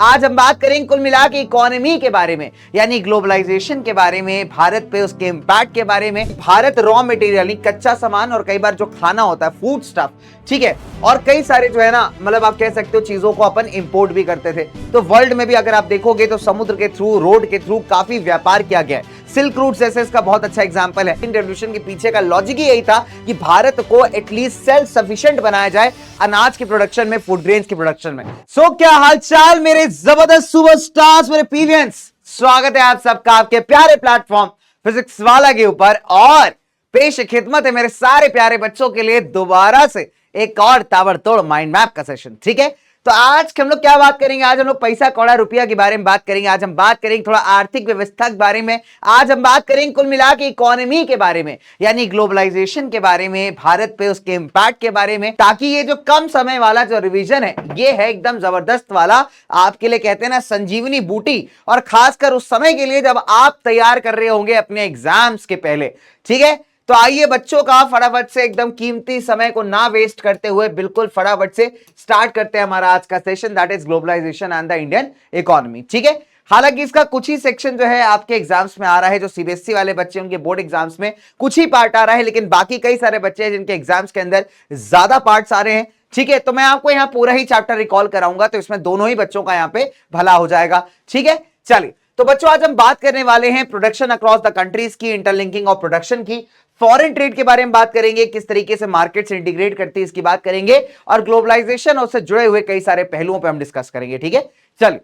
आज हम बात करेंगे कुल मिला के इकोनॉमी के बारे में, यानी ग्लोबलाइजेशन के बारे में, भारत पे उसके इंपैक्ट के बारे में, भारत रॉ मटेरियल यानी कच्चा सामान और कई बार जो खाना होता है फूड स्टफ, ठीक है, और कई सारे जो है ना मतलब आप कह सकते हो चीजों को अपन इंपोर्ट भी करते थे। तो वर्ल्ड में भी अगर आप देखोगे तो समुद्र के थ्रू, रोड के थ्रू काफी व्यापार किया गया है। सिल्क रूट जैसे इसका बहुत अच्छा एग्जांपल है। इंडियन रेवोल्यूशन के पीछे का लॉजिक ही यही था कि भारत को एटलीस्ट सेल्फ सफिशिएंट बनाया जाए अनाज के प्रोडक्शन में, फूड ग्रेन्स के प्रोडक्शन में। सो क्या हालचाल मेरे जबरदस्त सुपरस्टार्स, मेरे पीवियंस, स्वागत है आप सबका आपके प्यारे प्लेटफॉर्म फिजिक्स वाला के ऊपर। और पेश खिदमत है मेरे सारे प्यारे बच्चों के लिए दोबारा से एक और ताबड़तोड़ माइंड मैप का सेशन, ठीक है। तो आज हम लोग क्या बात करेंगे? आज हम लोग पैसा कौड़ा रुपया के बारे में बात करेंगे। आज हम बात करेंगे थोड़ा आर्थिक व्यवस्था के बारे में। आज हम बात करेंगे कुल मिला के इकोनॉमी के बारे में, यानी ग्लोबलाइजेशन के बारे में, भारत पे उसके इंपैक्ट के बारे में, ताकि ये जो कम समय वाला जो रिवीजन है ये है एकदम जबरदस्त वाला, आपके लिए कहते हैं ना संजीवनी बूटी, और खासकर उस समय के लिए जब आप तैयार कर रहे होंगे अपने एग्जाम्स के पहले, ठीक है। तो आइए बच्चों का फटाफट से एकदम कीमती समय को ना वेस्ट करते हुए बिल्कुल फटाफट से स्टार्ट करते हैं हमारा आज का session, that is globalization and the Indian economy, ठीक है। हालांकि इसका कुछ ही सेक्शन जो है आपके एग्जाम्स में आ रहा है, जो सीबीएसई वाले बच्चे उनके बोर्ड एग्जाम्स में कुछ ही पार्ट आ रहा है, लेकिन बाकी कई सारे बच्चे हैं जिनके एग्जाम्स के अंदर ज्यादा पार्ट्स आ रहे हैं, ठीक है। तो मैं आपको यहाँ पूरा ही चैप्टर रिकॉल कराऊंगा, तो इसमें दोनों ही बच्चों का यहाँ पे भला हो जाएगा, ठीक है। चलिए तो बच्चों आज हम बात करने वाले हैं प्रोडक्शन अक्रॉस द कंट्रीज की, इंटरलिंकिंग ऑफ प्रोडक्शन की, फॉरेन ट्रेड के बारे में बात करेंगे, किस तरीके से मार्केट से इंटीग्रेट करती है इसकी बात करेंगे, और ग्लोबलाइजेशन और उससे जुड़े हुए कई सारे पहलुओं पे हम डिस्कस करेंगे, ठीक है। चलिए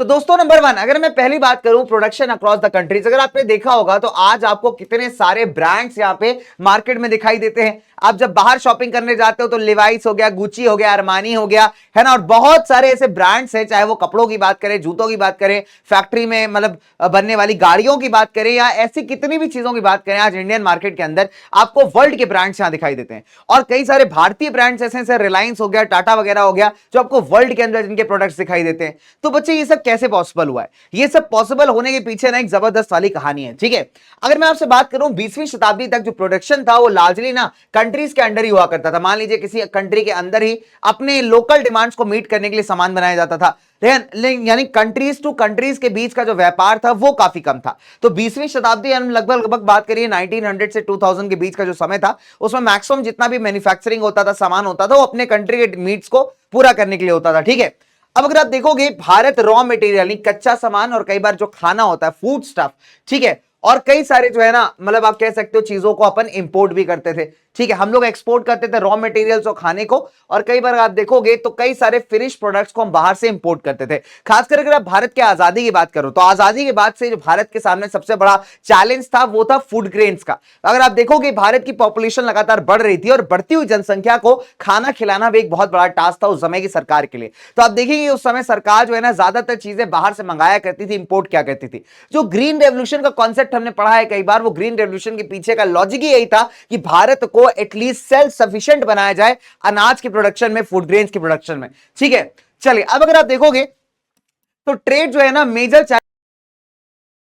तो दोस्तों नंबर 1, अगर मैं पहली बात करूं प्रोडक्शन अक्रॉस द कंट्रीज, अगर आपने देखा होगा तो आज आपको कितने सारे ब्रांड्स यहां पे मार्केट में दिखाई देते हैं। आप जब बाहर शॉपिंग करने जाते हो तो लिवाइस हो गया, गुची हो गया, अरमानी हो गया, है ना, और बहुत सारे ऐसे ब्रांड्स हैं, चाहे वो कपड़ों की बात करें, जूतों की बात करें, फैक्ट्री में मतलब बनने वाली गाड़ियों की बात करें, या ऐसी कितनी भी चीजों की बात करें, आज इंडियन मार्केट के अंदर आपको वर्ल्ड के ब्रांड्स यहां दिखाई देते हैं। और कई सारे भारतीय ब्रांड्स ऐसे रिलायंस हो गया, टाटा वगैरह हो गया, जो आपको वर्ल्ड के अंदर जिनके प्रोडक्ट्स दिखाई देते हैं। तो बच्चे ये सब कैसे पॉसिबल हुआ है? ये सब पॉसिबल होने के पीछे ना एक जबरदस्त वाली कहानी है, ठीक है। अगर मैं आपसे बात करूं 20वीं शताब्दी तक जो प्रोडक्शन था वो लार्जली ना कंट्रीज के अंडर ही हुआ करता था। मान लीजिए किसी कंट्री के अंदर ही अपने लोकल डिमांड्स को मीट करने के लिए सामान बनाया जाता था, यानी कंट्रीज टू कंट्रीज के बीच का जो व्यापार था वो काफी कम था। तो 20वीं शताब्दी हम लगभग बात करिए 1900 से 2000 के बीच का जो समय था, उसमें मैक्सिमम जितना भी मैन्युफैक्चरिंग होता था, सामान होता था, वो अपने कंट्री के नीड्स को पूरा करने के लिए होता था, ठीक है। अब अगर आप देखोगे भारत रॉ मटेरियल यानी कच्चा सामान और कई बार जो खाना होता है फूड स्टफ, ठीक है, और कई सारे जो है ना मतलब आप कह सकते हो चीजों को अपन इंपोर्ट भी करते थे, ठीक है। हम लोग एक्सपोर्ट करते थे रॉ मटेरियल्स और खाने को, और कई बार आप देखोगे तो कई सारे फिनिश प्रोडक्ट्स को हम बाहर से इंपोर्ट करते थे। खासकर अगर आप भारत की आजादी की बात करो तो आजादी के बाद से जो भारत के सामने सबसे बड़ा चैलेंज था वो था फूड ग्रेन्स का। अगर आप देखोगे भारत की पॉपुलेशन लगातार बढ़ रही थी, और बढ़ती हुई जनसंख्या को खाना खिलाना भी एक बहुत बड़ा टास्क था उस समय की सरकार के लिए। तो आप देखेंगे उस समय सरकार जो है ना ज्यादातर चीजें बाहर से मंगाया करती थी, इंपोर्ट क्या करती थी। जो ग्रीन रेवोल्यूशन का कॉन्सेप्ट हमने पढ़ा है कई बार, वो ग्रीन रेवोल्यूशन के पीछे का लॉजिक ही यही था कि भारत को एटलीस्ट सेल्फ सफिशिएंट बनाया जाए अनाज के प्रोडक्शन में, फूड ग्रेन्स के प्रोडक्शन में, ठीक है। चलिए अब अगर आप देखोगे तो ट्रेड जो है ना मेजर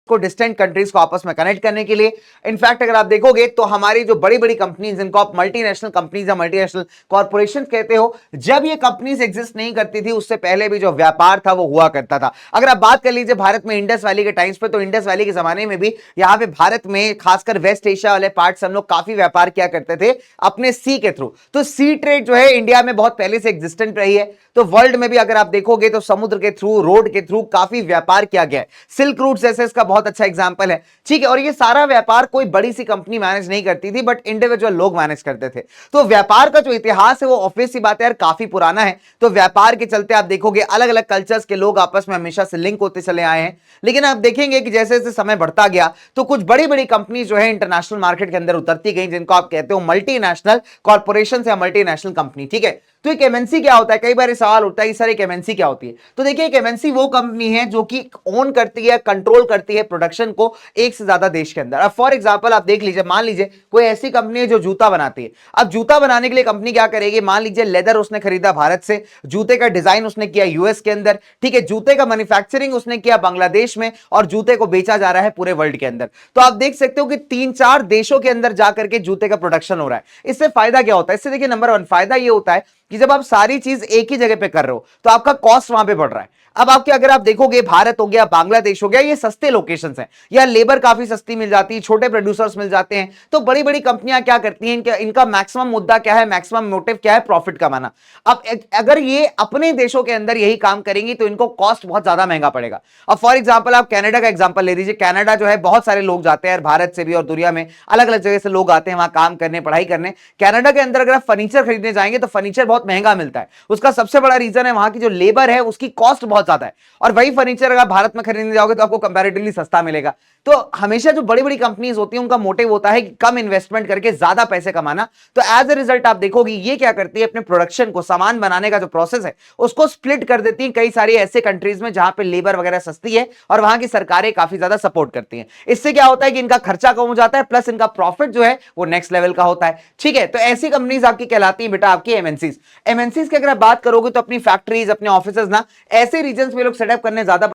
को डिस्टेंट कंट्रीज को आपस में कनेक्ट करने के लिए, इनफैक्ट अगर आप देखोगे तो हमारी जो बड़ी बड़ी कंपनीज जिनको आप मल्टीनेशनल कंपनीज या मल्टीनेशनल कॉर्पोरेशन कहते हो, जब ये कंपनीज एग्जिस्ट नहीं करती थी उससे पहले भी जो व्यापार था वो हुआ करता था। अगर आप बात कर लीजिए भारत में इंडस वैली के टाइम्स पे, तो इंडस वैली के जमाने में भी यहाँ पे भारत में खासकर वेस्ट एशिया वाले पार्ट से हम लोग काफी व्यापार किया करते थे अपने सी के थ्रू। तो सी ट्रेड जो है इंडिया में बहुत पहले से एग्जिस्टेंट रही है। तो वर्ल्ड में भी अगर आप देखोगे तो समुद्र के थ्रू, रोड के थ्रू काफी व्यापार किया गया है। सिल्क रूट जैसे इसका बहुत अच्छा एग्जांपल है, ठीक है। और ये सारा व्यापार कोई बड़ी सी कंपनी मैनेज नहीं करती थी, बट इंडिविजुअल लोग मैनेज करते थे। तो व्यापार का जो इतिहास है वो ऑब्वियस सी बात है यार काफी पुराना है। तो व्यापार के चलते आप देखोगे अलग अलग कल्चर्स के लोग आपस में हमेशा से लिंक होते चले आए हैं। लेकिन आप देखेंगे कि जैसे जैसे समय बढ़ता गया तो कुछ बड़ी बड़ी कंपनी जो है इंटरनेशनल मार्केट के अंदर उतरती गई, जिनको आप कहते हो मल्टीनेशनल कॉर्पोरेशन या मल्टीनेशनल कंपनी, ठीक है। तो एक एमएनसी क्या होता है? कई बार सवाल उठता है सर एक एमएनसी क्या होती है? तो देखिए एक एमएनसी वो कंपनी है जो कि ओन करती है, कंट्रोल करती है प्रोडक्शन को एक से ज्यादा देश के अंदर। अब फॉर एग्जांपल आप देख लीजिए, मान लीजिए कोई ऐसी कंपनी है जो जूता बनाती है। अब जूता बनाने के लिए कंपनी क्या करेगी? मान लीजिए लेदर उसने खरीदा भारत से, जूते का डिजाइन उसने किया यूएस के अंदर, ठीक है, जूते का मैन्युफैक्चरिंग उसने किया बांग्लादेश में, और जूते को बेचा जा रहा है पूरे वर्ल्ड के अंदर। तो आप देख सकते हो कि 3-4 देशों के अंदर जाकर के जूते का प्रोडक्शन हो रहा है। इससे फायदा क्या होता है? इससे देखिए नंबर 1 फायदा ये होता है कि जब आप सारी चीज एक ही जगह पे कर रहे हो तो आपका कॉस्ट वहां पे बढ़ रहा है। अब आपके अगर आप देखोगे भारत हो गया, बांग्लादेश हो गया, ये सस्ते लोकेशंस हैं, या लेबर काफी सस्ती मिल जाती है, छोटे प्रोड्यूसर्स मिल जाते हैं। तो बड़ी बड़ी कंपनियां क्या करती हैं, इनका मैक्सिमम मुद्दा क्या है, मैक्सिमम मोटिव क्या है, प्रॉफिट कमाना। अब अगर ये अपने देशों के अंदर यही काम करेंगी तो इनको कॉस्ट बहुत ज्यादा महंगा पड़ेगा। अब फॉर एग्जांपल आप कनाडा का एग्जांपल ले लीजिए। कनाडा जो है बहुत सारे लोग जाते हैं भारत से भी और दुनिया में अलग अलग जगह से लोग आते हैं वहां काम करने, पढ़ाई करने। कनाडा के अंदर अगर आप फर्नीचर खरीदने जाएंगे तो फर्नीचर बहुत महंगा मिलता है। उसका सबसे बड़ा रीजन है वहां की जो लेबर है उसकी कॉस्ट बहुत ज्यादा है, और वही फर्नीचर अगर भारत में खरीदने जाओगे तो आपको कंपैरेटिवली सस्ता मिलेगा। तो हमेशा जो बड़ी बड़ी कंपनीज होती हैं उनका मोटिव होता है कि कम इन्वेस्टमेंट करके ज्यादा पैसे कमाना। तो एज ए रिजल्ट आप देखोगे ये क्या करती है, अपने प्रोडक्शन को, सामान बनाने का जो प्रोसेस है उसको स्प्लिट कर देती है कई सारी ऐसे कंट्रीज में जहां पे लेबर वगैरह सस्ती है और वहां की सरकारें काफी ज्यादा सपोर्ट करती हैं। इससे क्या होता है कि इनका खर्चा कम हो जाता है, प्लस इनका प्रॉफिट जो है वो नेक्स्ट लेवल का होता है। ठीक है, तो ऐसी कंपनीज आपकी कहलाती है बेटा आपकी एमएनसीज। एमएनसीज की अगर आप बात करोगे तो अपनी फैक्ट्रीज, अपने ऑफिसेज ना ऐसे रीजन में लोग सेटअप करने ज्यादा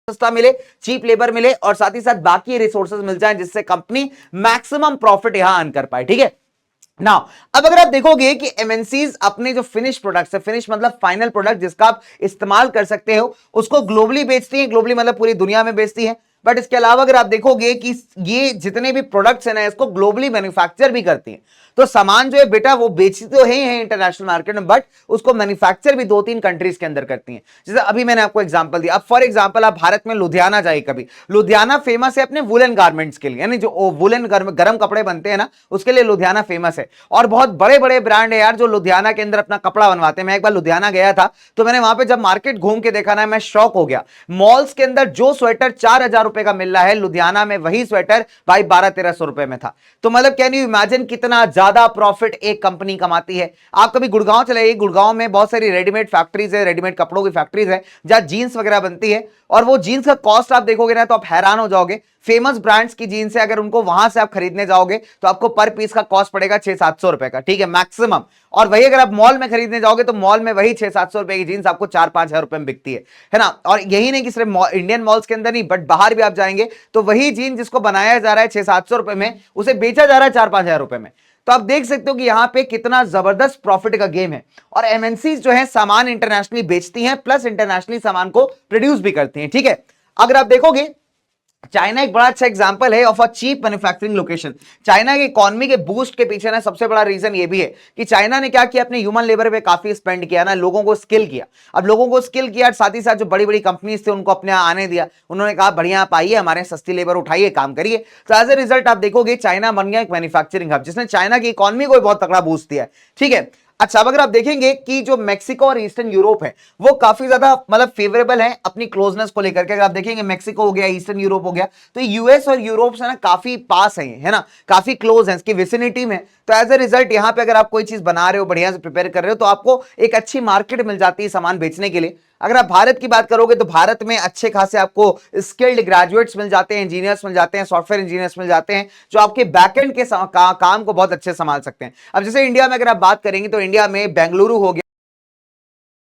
सस्ता मिले, चीप लेबर मिले और साथ ही साथ बाकी रिसोर्सेज मिल जाए जिससे कंपनी मैक्सिमम प्रॉफिट यहां अर्न कर पाए। ठीक है ना। अब अगर आप देखोगे कि एमएनसीज अपने जो फिनिश प्रोडक्ट्स है, फिनिश मतलब फाइनल प्रोडक्ट जिसका आप इस्तेमाल कर सकते हो, उसको ग्लोबली बेचती है। ग्लोबली मतलब पूरी दुनिया में बेचती है। बट इसके अलावा अगर आप देखोगे कि ये जितने भी प्रोडक्ट्स हैं ना इसको ग्लोबली मैन्युफैक्चर भी करती है। तो सामान जो है बेटा वो बेचती तो है इंटरनेशनल मार्केट में, बट उसको मैन्युफैक्चर भी 2-3 कंट्रीज के अंदर करती हैं। जैसे अभी मैंने आपको एग्जांपल दिया। अब फॉर एग्जांपल आप भारत में लुधियाना जाइए कभी। लुधियाना फेमस है अपने वुलन गारमेंट्स के लिए, यानी जो वुलन गर्म कपड़े बनते हैं ना उसके लिए लुधियाना फेमस है। और बहुत बड़े बड़े ब्रांड है यार जो लुधियाना के अंदर अपना कपड़ा बनवाते हैं। मैं एक बार लुधियाना गया था तो मैंने वहां पे जब मार्केट घूम के देखा ना मैं शॉक हो गया। मॉल्स के अंदर जो स्वेटर 4,000 रुपए का मिल रहा है, लुधियाना में वही स्वेटर भाई 1200-1300 रुपए में था। तो मतलब कैन यू इमेजिन कितना ज्यादा प्रॉफिट एक कंपनी कमाती है। आप कभी गुड़गांव चले जाइए, गुड़गांव में बहुत सारी रेडीमेड फैक्ट्रीज है, रेडीमेड कपड़ों की फैक्ट्रीज है जहां जीन्स वगैरह बनती है, और वो जीन्स का कॉस्ट आप देखोगे ना तो आप हैरान हो जाओगे। फेमस ब्रांड्स की जीन्स है, अगर उनको वहां से आप खरीदने जाओगे तो आपको पर पीस का कॉस्ट पड़ेगा 600-700 रुपए का। ठीक है, मैक्सिमम। और वही अगर आप मॉल में खरीदने जाओगे तो मॉल में वही 600-700 रुपए की जीन्स आपको 4-5 हजार रुपए में बिकती है ना। और यही नहीं कि सिर्फ इंडियन मॉल्स के अंदर नहीं, बट बाहर भी आप जाएंगे तो वही जीन्स जिसको बनाया जा रहा है 600-700 रुपए में, उसे बेचा जा रहा है 4-5 हजार रुपए में। तो आप देख सकते हो कि यहां पे कितना जबरदस्त प्रॉफिट का गेम है। और एमएनसीज जो है सामान इंटरनेशनली बेचती हैं, प्लस इंटरनेशनली सामान को प्रोड्यूस भी करती हैं। ठीक है, अगर आप देखोगे चाइना एक बड़ा अच्छा एग्जांपल है of a cheap manufacturing location. China की इकोनॉमी के बूस्ट के पीछे ना सबसे बड़ा रीजन ये भी है कि चाइना ने क्या किया, अपने ह्यूमन लेबर पे काफी स्पेंड किया ना, लोगों को स्किल किया। अब लोगों को स्किल किया, साथ ही साथ जो बड़ी बड़ी कंपनीज थे उनको अपने आने दिया। उन्होंने कहा बढ़िया आप आइए, हमारे सस्ती लेबर उठाइए, काम करिए। तो एज ए रिजल्ट आप देखोगे चाइना बन गया एक मैन्युफैक्चरिंग हब, जिसने चाइना की इकोनॉमी को बहुत तगड़ा बूस्ट दिया है। ठीक है, अच्छा अब अगर आप देखेंगे कि जो मेक्सिको और ईस्टर्न यूरोप है वो काफी ज्यादा मतलब फेवरेबल है अपनी क्लोजनेस को लेकर के। अगर आप देखेंगे मेक्सिको हो गया, ईस्टर्न यूरोप हो गया, तो यूएस और यूरोप से ना काफी पास है ना, काफी क्लोज है, इसकी विसिनिटी में। तो एज ए रिजल्ट यहां पे अगर आप कोई चीज बना रहे हो, बढ़िया से प्रिपेयर कर रहे हो, तो आपको एक अच्छी मार्केट मिल जाती है सामान बेचने के लिए। अगर आप भारत की बात करोगे तो भारत में अच्छे खासे आपको स्किल्ड ग्रेजुएट्स मिल जाते हैं, इंजीनियर्स मिल जाते हैं, सॉफ्टवेयर इंजीनियर्स मिल जाते हैं जो आपके बैकएंड के काम को बहुत अच्छे संभाल सकते हैं। अब जैसे इंडिया में अगर आप बात करेंगे तो इंडिया में बेंगलुरु हो गया,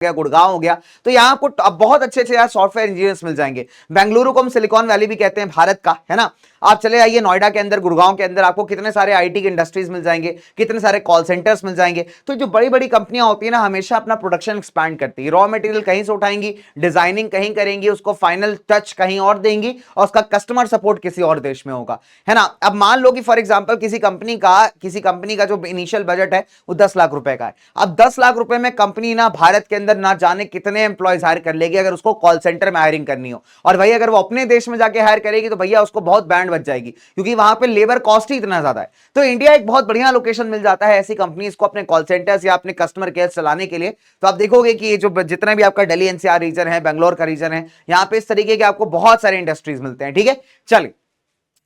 गुड़गांव हो गया, तो यहां आपको अब बहुत अच्छे अच्छे सॉफ्टवेयर इंजीनियर्स मिल जाएंगे। बेंगलुरु को हम सिलिकॉन वैली भी कहते हैं भारत का, है ना। आप चले आइए नोएडा के अंदर, गुड़गांव के अंदर आपको कितने सारे आईटी के इंडस्ट्रीज मिल जाएंगे, कितने सारे कॉल सेंटर्स मिल जाएंगे। तो जो बड़ी बड़ी कंपनियां होती है ना हमेशा अपना प्रोडक्शन एक्सपैंड करती है। रॉ मटेरियल कहीं से उठाएंगी, डिजाइनिंग कहीं करेंगी, उसको फाइनल टच कहीं और देंगी, और उसका कस्टमर सपोर्ट किसी और देश में होगा, है ना। अब मान लो कि फॉर एग्जाम्पल किसी कंपनी का जो इनिशियल बजट है वो 10 लाख रुपए का है। अब 10 लाख रुपए में कंपनी ना भारत के अंदर ना जाने कितने एम्प्लॉयज हायर कर लेगी अगर उसको कॉल सेंटर में हायरिंग करनी हो। और भाई अगर वो अपने देश में जाके हायर करेगी तो भैया उसको बहुत बैंड बच जाएगी, क्योंकि वहां पे लेबर कॉस्ट ही इतना ज्यादा है। तो इंडिया एक बहुत बढ़िया लोकेशन मिल जाता है ऐसी कंपनीज को अपने कॉल सेंटर्स या अपने कस्टमर केयर चलाने के लिए। तो आप देखोगे कि ये जो जितना भी आपका दिल्ली एनसीआर रीजन है, बेंगलोर का रीजन है, यहां पे इस तरीके के आपको बहुत सारे इंडस्ट्रीज मिलते हैं। ठीक है, चलिए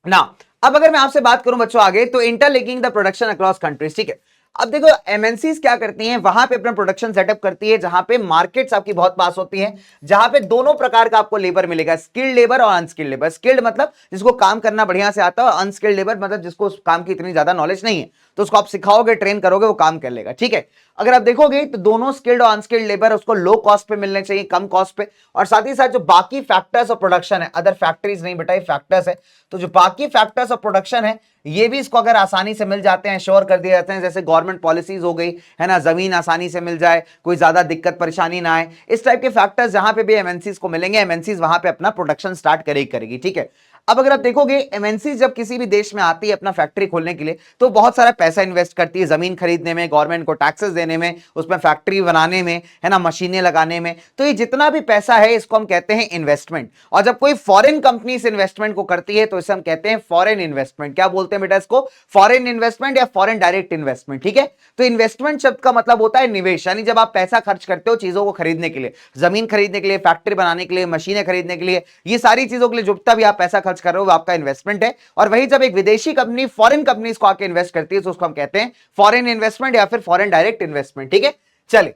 ना। अब अगर मैं आपसे बात करूं बच्चों आगे, तो interlinking the production across countries. ठीक है, अब देखो एमएनसीज क्या करती हैं, वहां पे अपना प्रोडक्शन सेटअप करती है जहां पे मार्केट्स आपकी बहुत पास होती हैं, जहां पे दोनों प्रकार का आपको लेबर मिलेगा, स्किल्ड लेबर और अनस्किल्ड लेबर। स्किल्ड मतलब जिसको काम करना बढ़िया से आता है, और अनस्किल्ड लेबर मतलब जिसको उस काम की इतनी ज्यादा नॉलेज नहीं है, तो उसको आप सिखाओगे, ट्रेन करोगे, वो काम कर लेगा। ठीक है, अगर आप देखोगे तो दोनों स्किल्ड और अनस्किल्ड लेबर उसको लो कॉस्ट पे मिलने चाहिए, कम कॉस्ट पे। और साथ ही साथ जो बाकी फैक्टर्स ऑफ प्रोडक्शन है, अदर फैक्टरीज नहीं बेटा, ये फैक्टर्स है, तो जो बाकी फैक्टर्स ऑफ प्रोडक्शन है ये भी इसको अगर आसानी से मिल जाते हैं, श्योर कर दिए जाते हैं, जैसे गवर्नमेंट पॉलिसीज हो गई है ना, जमीन आसानी से मिल जाए, कोई ज्यादा दिक्कत परेशानी ना आए, इस टाइप के फैक्टर्स जहां पे भी एमएनसीज को मिलेंगे, एमएनसीज वहां पे अपना प्रोडक्शन स्टार्ट करेगी। ठीक है, अब अगर आप देखोगे एमएनसी जब किसी भी देश में आती है अपना फैक्ट्री खोलने के लिए, तो बहुत सारा पैसा इन्वेस्ट करती है, जमीन खरीदने में, गवर्नमेंट को टैक्सेस देने में, उसमें फैक्ट्री बनाने में, है ना, मशीनें लगाने में। तो ये जितना भी पैसा है इसको हम कहते हैं इन्वेस्टमेंट। और जब कोई फॉरेन कंपनी इस इन्वेस्टमेंट को करती है तो इसे हम कहते हैं फॉरेन इन्वेस्टमेंट। क्या बोलते हैं बेटा इसको? फॉरेन इन्वेस्टमेंट या फॉरेन डायरेक्ट इन्वेस्टमेंट। ठीक है, तो इन्वेस्टमेंट शब्द का मतलब होता है निवेश, यानी जब आप पैसा खर्च करते हो चीजों को खरीदने के लिए, जमीन खरीदने के लिए, फैक्ट्री बनाने के लिए, मशीनें खरीदने के लिए, ये सारी चीजों के लिए जितना भी आप पैसा खर्च कर रहे हो वो आपका इन्वेस्टमेंट है। और वही जब एक विदेशी कंपनी फॉरेन कंपनीज को आके इन्वेस्ट करती है तो उसको हम कहते हैं फॉरेन इन्वेस्टमेंट या फिर फॉरेन डायरेक्ट इन्वेस्टमेंट। ठीक है, चलिए,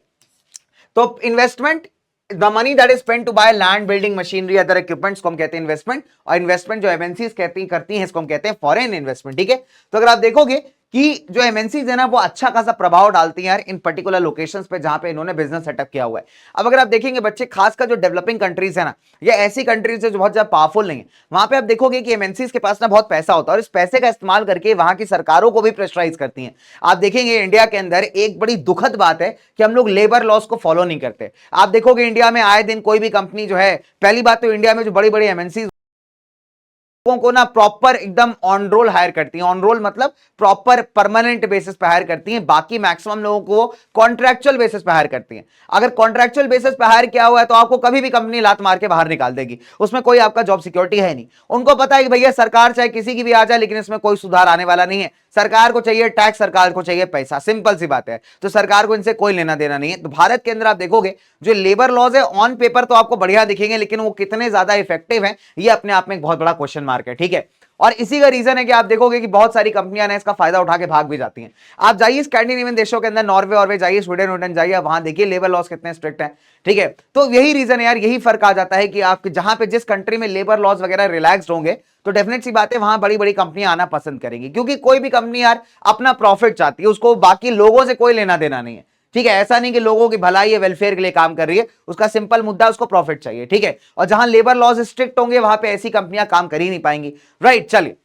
तो investment, the money that is spent to buy land, building, machinery, other equipments को हम कहते हैं इन्वेस्टमेंट। और इन्वेस्टमेंट जो एमएनसीज करती हैं इसको हम कहते हैं फॉरेन इन्वेस्टमेंट। ठीक है, तो अगर आप देखोगे कि जो एमएनसीज है ना वो अच्छा खासा प्रभाव डालती हैं यार इन पर्टिकुलर लोकेशंस पे जहां पे इन्होंने बिजनेस सेटअप किया हुआ है। अब अगर आप देखेंगे बच्चे, खासकर जो डेवलपिंग कंट्रीज है ना, या ऐसी कंट्रीज है जो बहुत ज्यादा पावरफुल नहीं है, वहां पे आप देखोगे कि एमएनसीज के पास ना बहुत पैसा होता है और इस पैसे का इस्तेमाल करके वहां की सरकारों को भी प्रेशराइज करती हैं। आप देखेंगे इंडिया के अंदर एक बड़ी दुखद बात है कि हम लोग लेबर लॉस को फॉलो नहीं करते। आप देखोगे इंडिया में आए दिन कोई भी कंपनी जो है, पहली बात तो इंडिया में जो बड़ी बड़ी एमएनसीज को ना प्रॉपर एकदम ऑन रोल हायर करती हैं। ऑन रोल मतलब प्रॉपर परमानेंट बेसिस पे हायर करती हैं, बाकी मैक्सिमम लोगों को कॉन्ट्रैक्चुअल बेसिस पे हायर करती हैं। अगर कॉन्ट्रैक्चुअल बेसिस पे हायर किया हुआ है तो आपको कभी भी कंपनी लात मार के बाहर निकाल देगी, उसमें कोई आपका जॉब सिक्योरिटी है नहीं। उनको पता है कि भैया सरकार चाहे किसी की भी आ जाए लेकिन इसमें कोई सुधार आने वाला नहीं है, सरकार को चाहिए टैक्स, सरकार को चाहिए पैसा, सिंपल सी बात है। तो सरकार को इनसे कोई लेना देना नहीं है। तो भारत के अंदर आप देखोगे जो लेबर लॉज है ऑन पेपर तो आपको बढ़िया दिखेंगे, लेकिन वो कितने ज्यादा इफेक्टिव हैं ये अपने आप में एक बहुत बड़ा क्वेश्चन मार्क है। ठीक है, और इसी का रीजन है कि आप देखोगे कि बहुत सारी कंपनियां ना इसका फायदा उठा के भाग भी जाती हैं। आप जाइए स्कैंडिनेवियन देशों के अंदर, नॉर्वे और जाइए, स्वीडन जाइए, वहां देखिए लेबर लॉज कितने स्ट्रिक्ट हैं। ठीक है, तो यही रीजन है यार, यही फर्क आ जाता है कि आप जहां पे जिस कंट्री में लेबर लॉज वगैरह रिलैक्स्ड होंगे तो डेफिनेट सी बात है वहां बड़ी बड़ी कंपनियां आना पसंद करेंगी, क्योंकि कोई भी कंपनी यार अपना प्रॉफिट चाहती है, उसको बाकी लोगों से कोई लेना देना नहीं है। ठीक है, ऐसा नहीं कि लोगों की भलाई या वेलफेयर के लिए काम कर रही है, उसका सिंपल मुद्दा उसको प्रॉफिट चाहिए। ठीक है, और जहां लेबर लॉज स्ट्रिक्ट होंगे वहां पे ऐसी कंपनियां काम कर ही नहीं पाएंगी। राइट, चलिए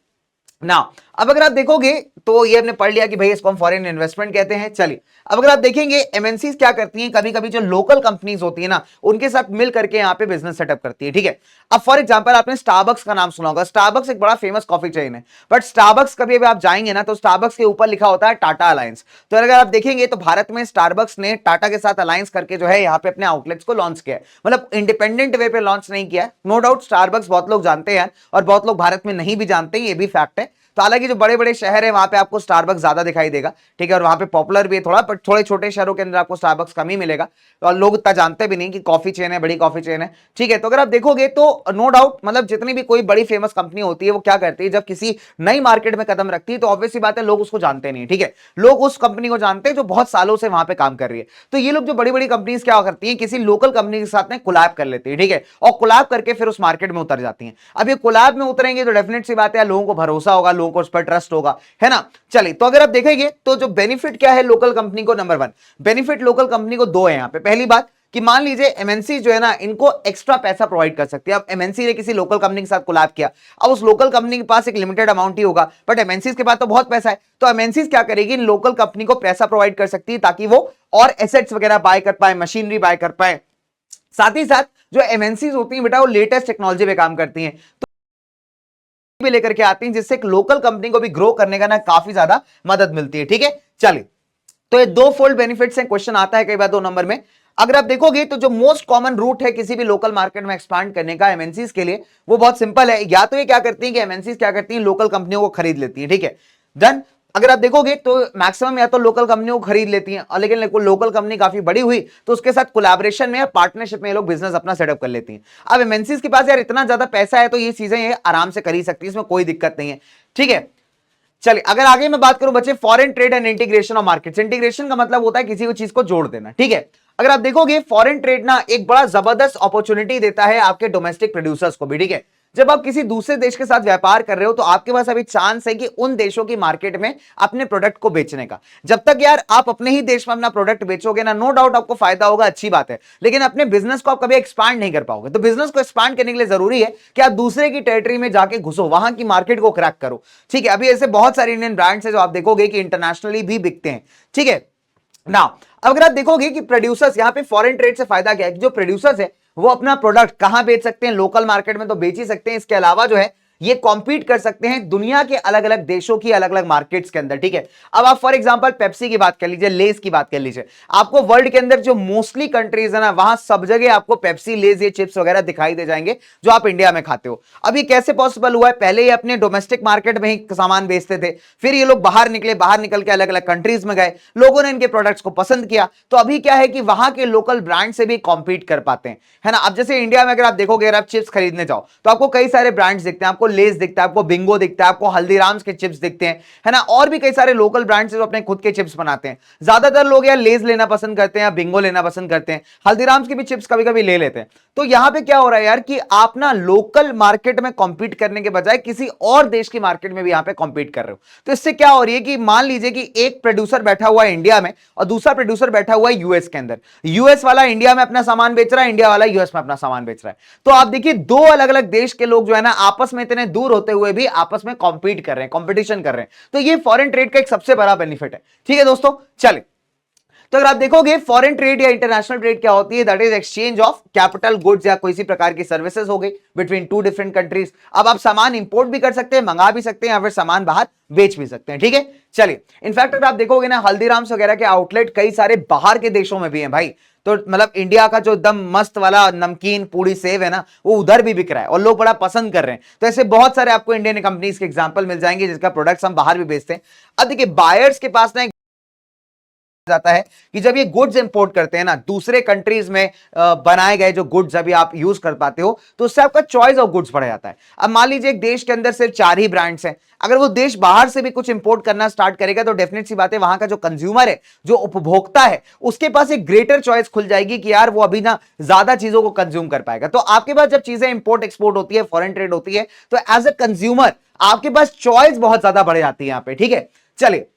ना, अब अगर आप देखोगे तो ये हमने पढ़ लिया कि भाई इसको हम फॉरेन इन्वेस्टमेंट कहते हैं। चलिए, अब अगर आप देखेंगे एमएनसीज क्या करती हैं, कभी कभी जो लोकल कंपनीज होती है ना उनके साथ मिल करके यहाँ पे बिजनेस सेटअप करती है। ठीक है, अब फॉर एग्जांपल आपने स्टारबक्स का नाम सुना होगा। स्टारबक्स एक बड़ा फेमस कॉफी चेन है, बट स्टारबक्स कभी भी आप जाएंगे ना तो स्टारबक्स के ऊपर लिखा होता है टाटा अलायंस। तो अगर आप देखेंगे तो भारत में स्टारबक्स ने टाटा के साथ अलायंस करके जो है यहाँ पे अपने आउटलेट्स को लॉन्च किया है, मतलब इंडिपेंडेंट वे पे लॉन्च नहीं किया। नो डाउट स्टारबक्स बहुत लोग जानते हैं और बहुत लोग भारत में नहीं भी जानते हैं, ये भी फैक्ट है। तो हालांकि जो बड़े बड़े शहर है वहां पे आपको स्टारबक्स ज्यादा दिखाई देगा। ठीक है, और वहां पे पॉपुलर भी है थोड़ा, बट थोड़े छोटे शहरों के अंदर आपको स्टारबक्स कम ही मिलेगा और लोग इतना जानते भी नहीं कि कॉफी चेन है, बड़ी कॉफी चेन है। ठीक है, तो अगर आप देखोगे तो नो डाउट मतलब जितनी भी कोई बड़ी फेमस कंपनी होती है वो क्या करती है, जब किसी नई मार्केट में कदम रखती है तो ऑब्वियसली बात है लोग उसको जानते नहीं। ठीक है, लोग उस कंपनी को जानते हैं जो बहुत सालों से वहां पे काम कर रही है। तो ये लोग जो बड़ी बड़ी कंपनीज क्या करती है, किसी लोकल कंपनी के साथ में कोलैब कर लेती है। ठीक है, और कोलैब करके फिर उस मार्केट में उतर जाती है। अब ये कोलैब में उतरेंगे तो डेफिनेट सी बात है लोगों को भरोसा होगा, लोगों को उस पर ट्रस्ट होगा, है ना। चलिए, तो अगर आप देखेंगे तो जो बेनिफिट क्या है लोकल कंपनी को, नंबर 1 बेनिफिट लोकल कंपनी को 2 है यहां पे। पहली बात कि मान लीजिए एमएनसी जो है ना इनको एक्स्ट्रा पैसा प्रोवाइड कर सकती है। अब एमएनसी ने किसी लोकल कंपनी के साथ कोलैब किया, अब उस लोकल कंपनी के पास एक लिमिटेड अमाउंट ही होगा, बट एमएनसी के पास तो बहुत पैसा है। तो एमएनसी क्या करेगी, इन लोकल कंपनी को पैसा प्रोवाइड कर सकती है ताकि वो और एसेट्स वगैरह बाय कर पाए, मशीनरी बाय कर पाए। साथ ही साथ जो एमएनसी होती है बेटा वो लेटेस्ट टेक्नोलॉजी पे काम करती है, भी लेकर के आती हैं, जिससे एक लोकल कंपनी को भी ग्रो करने का ना काफी ज्यादा मदद मिलती है। ठीक है, चलिए, तो ये 2 फोल्ड बेनिफिट्स हैं। क्वेश्चन आता है कई बार 2 नंबर में। अगर आप देखोगे तो जो मोस्ट कॉमन रूट है किसी भी लोकल मार्केट में एक्सपांड करने का एमएनसीज के लिए वो बहुत सिंपल है। या तो ये क्या करती हैं कि एमएनसीज क्या करती हैं, लोकल कंपनियों को खरीद लेती हैं। ठीक है, डन। अगर आप देखोगे तो मैक्सिमम या तो लोकल कंपनियों को खरीद लेती हैं, और लेकिन लोकल कंपनी काफी बड़ी हुई तो उसके साथ कोलैबोरेशन में या पार्टनरशिप में ये लोग बिजनेस अपना सेटअप कर लेती हैं। अब एमएनसीज के पास यार इतना ज्यादा पैसा है तो ये चीजें ये आराम से कर ही सकती है, इसमें कोई दिक्कत नहीं है। ठीक है, चलिए, अगर आगे मैं बात करूं बच्चे foreign trade and integration of markets. Integration का मतलब होता है किसी भी चीज को जोड़ देना। ठीक है, अगर आप देखोगे फॉरेन ट्रेड ना एक बड़ा जबरदस्त अपॉर्चुनिटी देता है आपके डोमेस्टिक प्रोड्यूसर्स को भी। ठीक है, जब आप किसी दूसरे देश के साथ व्यापार कर रहे हो तो आपके पास अभी चांस है कि उन देशों की मार्केट में अपने प्रोडक्ट को बेचने का। जब तक यार आप अपने ही देश में अपना प्रोडक्ट बेचोगे ना, नो डाउट आपको फायदा होगा, अच्छी बात है, लेकिन अपने बिजनेस को आप कभी एक्सपांड नहीं कर पाओगे। तो बिजनेस को एक्सपांड करने के लिए जरूरी है कि आप दूसरे की टेरिटरी में जाके घुसो, वहां की मार्केट को क्रैक करो। ठीक है, अभी ऐसे बहुत सारे इंडियन ब्रांड्स है जो आप देखोगे कि इंटरनेशनली भी बिकते हैं। ठीक है ना, अगर आप देखोगे कि प्रोड्यूसर्स, यहां पे फॉरेन ट्रेड से फायदा क्या है कि जो प्रोड्यूसर्स है वो अपना प्रोडक्ट कहां बेच सकते हैं, लोकल मार्केट में तो बेच ही सकते हैं, इसके अलावा जो है ये कॉम्पीट कर सकते हैं दुनिया के अलग अलग देशों की अलग अलग मार्केट्स के अंदर। ठीक है, अब आप फॉर एग्जांपल पेप्सी की बात कर लीजिए, लेज की बात कर लीजिए, आपको वर्ल्ड के अंदर जो मोस्टली कंट्रीज है ना, वहां सब जगह आपको पेप्सी, लेज, ये चिप्स वगैरह दिखाई दे जाएंगे जो आप इंडिया में खाते हो। अब ये कैसे पॉसिबल हुआ है? पहले ये अपने डोमेस्टिक मार्केट में ही सामान बेचते थे, फिर ये लोग बाहर निकले, बाहर निकल के अलग अलग कंट्रीज में गए, लोगों ने इनके प्रोडक्ट्स को पसंद किया, तो अभी क्या है कि वहां के लोकल ब्रांड से भी कॉम्पीट कर पाते हैं, है ना। अब जैसे इंडिया में अगर आप देखोगे, अगर आप चिप्स खरीदने जाओ तो आपको कई सारे ब्रांड्स दिखते हैं, आपको लेज दिखता है, आपको बिंगो दिखता है, आपको हल्दीराम्स के चिप्स दिखते हैं, है ना, और भी कई सारे लोकल ब्रांड्स जो अपने खुद के चिप्स बनाते हैं। ज्यादातर लोग यार लेज लेना पसंद करते हैं या बिंगो लेना पसंद करते हैं, हल्दीराम्स की भी चिप्स कभी कभी ले लेते हैं। तो यहां पे क्या हो रहा है यार कि आप ना लोकल मार्केट में कॉम्पीट करने के बजाय किसी और देश की मार्केट में भी यहां पे कॉम्पीट कर रहे हो। तो इससे क्या हो रही है कि मान लीजिए कि एक प्रोड्यूसर बैठा हुआ है इंडिया में और दूसरा प्रोड्यूसर बैठा हुआ है यूएस के अंदर, यूएस वाला इंडिया में अपना सामान बेच रहा है, इंडिया वाला यूएस में अपना सामान बेच रहा है। तो आप देखिए दो अलग अलग देश के लोग जो है ना आपस में इतने दूर होते हुए भी आपस में कॉम्पीट कर रहे हैं, कॉम्पिटिशन कर रहे हैं। तो ये फॉरेन ट्रेड का एक सबसे बड़ा बेनिफिट है। ठीक है दोस्तों, चलिए, तो अगर आप देखोगे फॉरेन ट्रेड या इंटरनेशनल ट्रेड क्या होती है, that is exchange of capital goods या कोई सी प्रकार की सर्विसेज हो गई बिटवीन टू डिफरेंट कंट्रीज। अब आप सामान इंपोर्ट भी कर सकते हैं, मंगा भी सकते हैं, या फिर सामान बाहर बेच भी सकते हैं। ठीक है, चलिए, इनफैक्ट अगर आप देखोगे ना हल्दीराम्स वगैरह के आउटलेट कई सारे बाहर के देशों में भी हैं भाई। तो मतलब इंडिया का जो एकदम मस्त वाला नमकीन पूड़ी सेव है ना, वो उधर भी बिक रहा है और लोग बड़ा पसंद कर रहे हैं। तो ऐसे बहुत सारे आपको इंडियन कंपनीज के एग्जांपल मिल जाएंगे जिसका प्रोडक्ट्स हम बाहर भी बेचते हैं। अब देखिए बायर्स के पास ना जाता है कि जब ये गुड्स इंपोर्ट करते हैं ना दूसरे कंट्रीज में बनाए गए जो गुड्स अभी आप यूज कर पाते हो, तो उससे आपका चॉइस ऑफ गुड्स बढ़ जाता है। अब मान लीजिए एक देश के अंदर सिर्फ 4 ही ब्रांड्स हैं, अगर वो देश बाहर से भी कुछ इंपोर्ट करना स्टार्ट करेगा तो डेफिनेट सी बात है वहां का जो कंज्यूमर है, जो उपभोक्ता है, उसके पास एक ग्रेटर चॉइस खुल जाएगी कि यार वो अभी ना ज्यादा चीजों को कंज्यूम कर पाएगा। तो आपके पास जब चीजें इंपोर्ट एक्सपोर्ट होती है, फॉरेन ट्रेड होती है, तो एज अ कंज्यूमर आपके पास चॉइस बहुत ज्यादा बढ़ जाती है यहां पे। ठीक है, चलिए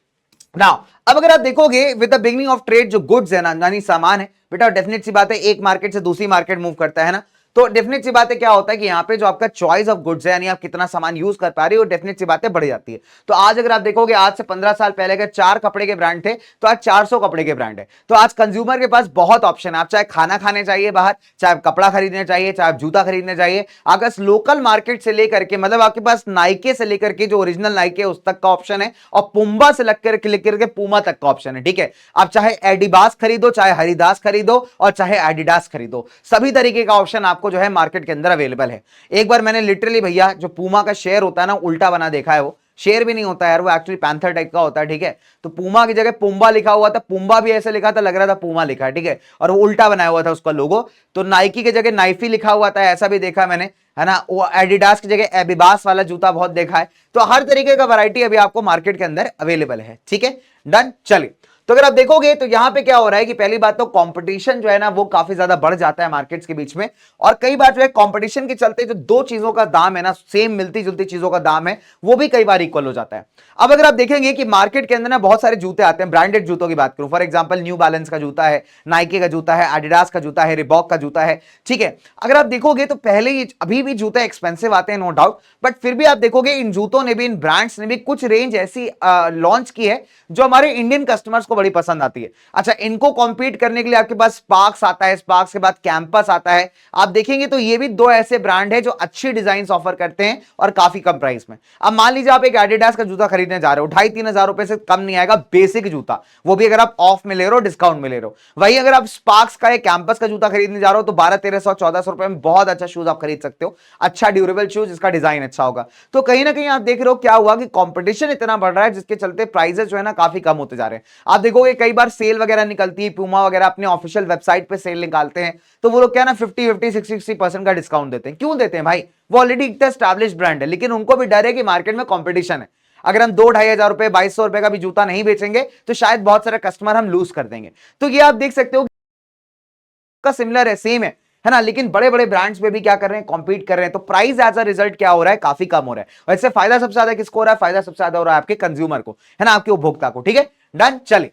नाउ अब अगर आप देखोगे with the beginning of trade, जो गुड्स है ना, यानी सामान है बेटा, डेफिनेट सी बात है एक मार्केट से दूसरी मार्केट मूव करता है ना, तो डेफिनेट सी बात है क्या होता है कि यहाँ पे जो आपका चॉइस ऑफ गुड्स है, यानी आप कितना सामान यूज कर पा रहे हो, डेफिनेट सी बातें बढ़ जाती है। तो आज अगर आप देखोगे आज से 15 साल पहले अगर 4 कपड़े के ब्रांड थे तो आज 400 कपड़े के ब्रांड है। तो आज कंज्यूमर के पास बहुत ऑप्शन है, आप चाहे खाना खाने चाहिए बाहर, चाहे कपड़ा खरीदने चाहिए, चाहे जूता खरीदने चाहिए, अगर लोकल मार्केट से लेकर के मतलब आपके पास नाइके से लेकर के जो ओरिजिनल नाइके उस तक का ऑप्शन है, और पुम्बा से लेकर के पूमा तक का ऑप्शन है। ठीक है, आप चाहे एडिबास खरीदो, चाहे हरिदास खरीदो, और चाहे एडिडास खरीदो, सभी तरीके का ऑप्शन आपको जो है मार्केट के अंदर अवेलेबल है। एक बार मैंने लिटरली भैया जो पूमा का शेयर होता है ना उल्टा बना देखा है, वो शेर भी नहीं होता यार, वो एक्चुअली पैंथर टाइप का होता है। ठीक है, तो पूमा की जगह पुम्बा लिखा हुआ था, पुम्बा भी ऐसे लिखा था, लग रहा था पूमा लिखा है। ठीक है, और वो उल्टा बनाया हुआ था उसका लोगो। तो नाइकी की जगह नाइफी लिखा हुआ था, ऐसा भी देखा मैंने, है ना। वो एडिडास की जगह एबिबास वाला जूता बहुत देखा है। तो हर तरीके का वैरायटी अभी आपको मार्केट के अंदर अवेलेबल है। ठीक है, डन। चलिए, तो अगर आप देखोगे तो यहां पे क्या हो रहा है कि पहली बात तो कंपटीशन जो है ना वो काफी ज्यादा बढ़ जाता है मार्केट्स के बीच में, और कई बार जो है कंपटीशन के चलते जो दो चीजों का दाम है ना, सेम मिलती जुलती चीजों का दाम है, वो भी कई बार इक्वल हो जाता है। अब अगर आप देखेंगे कि मार्केट के अंदर ना बहुत सारे जूते आते हैं, ब्रांडेड जूतों की बात करूं, फॉर एग्जांपल न्यू बैलेंस का जूता है, नाइकी का जूता है, एडिडास का जूता है, रिबॉक का जूता है। ठीक है, अगर आप देखोगे तो पहले ही अभी भी जूते एक्सपेंसिव आते हैं नो डाउट, बट फिर भी आप देखोगे इन जूतों ने भी, इन ब्रांड्स ने भी कुछ रेंज ऐसी लॉन्च की है जो हमारे इंडियन कस्टमर्स को बड़ी पसंद आती है। अच्छा, इनको कॉम्पीट करने के लिए आपके पास स्पार्क्स आता है, स्पार्क्स के बाद कैंपस आता है। आप देखेंगे तो ये भी दो ऐसे ब्रांड है जो अच्छी डिजाइन ऑफर करते हैं और काफी कम प्राइस में। अब मान लीजिए आप एक एडिडास का जूता खरीदने जा रहे हो, 2,500-3,000 रुपए से कम नहीं आएगा, बेसिक जूता, वो भी अगर आप ऑफ में ले रहे हो, डिस्काउंट में ले रहे हो। वही अगर आप स्पार्क्स का एक कैंपस का जूता खरीदने जा रहे हो तो 1,200-1,300-1,400 रुपए में बहुत अच्छा शूज आप खरीद सकते हो, अच्छा ड्यूरेबल शूज जिसका डिजाइन अच्छा होगा। तो कहीं ना कहीं आप देख रहे हो क्या हुआ कि कॉम्पिटिशन इतना बढ़ रहा है जिसके चलते प्राइसेस जो है ना काफी कम होते जा रहे हैं। आप देखोगे कई बार सेल वगैरह निकलती है, पूमा वगैरह अपने ऑफिशियल वेबसाइट पे सेल निकालते हैं, तो वो लोग क्या ना 50-60% का डिस्काउंट देते हैं। क्यों देते हैं भाई? वो ऑलरेडी एक एस्टैब्लिश ब्रांड है, लेकिन उनको भी डर है कि मार्केट में कंपटीशन है। अगर हम 2-2,500 रुपए, 2,200 रुपए का भी जूता नहीं बेचेंगे तो शायद बहुत सारे कस्टमर हम लूज कर देंगे। तो ये आप देख सकते हो का सिमिलर है, सेम है है ना, लेकिन बड़े बड़े ब्रांड्स पे भी क्या कर रहे हैं, कॉम्पीट कर रहे हैं, तो प्राइस एज अ रिजल्ट क्या हो रहा है, काफी कम हो रहा है। वैसे फायदा सबसे ज्यादा किसको हो रहा है, फायदा सबसे ज्यादा हो रहा है आपके कंज्यूमर को, है ना, आपके उपभोक्ता को। ठीक है, डन। चलिए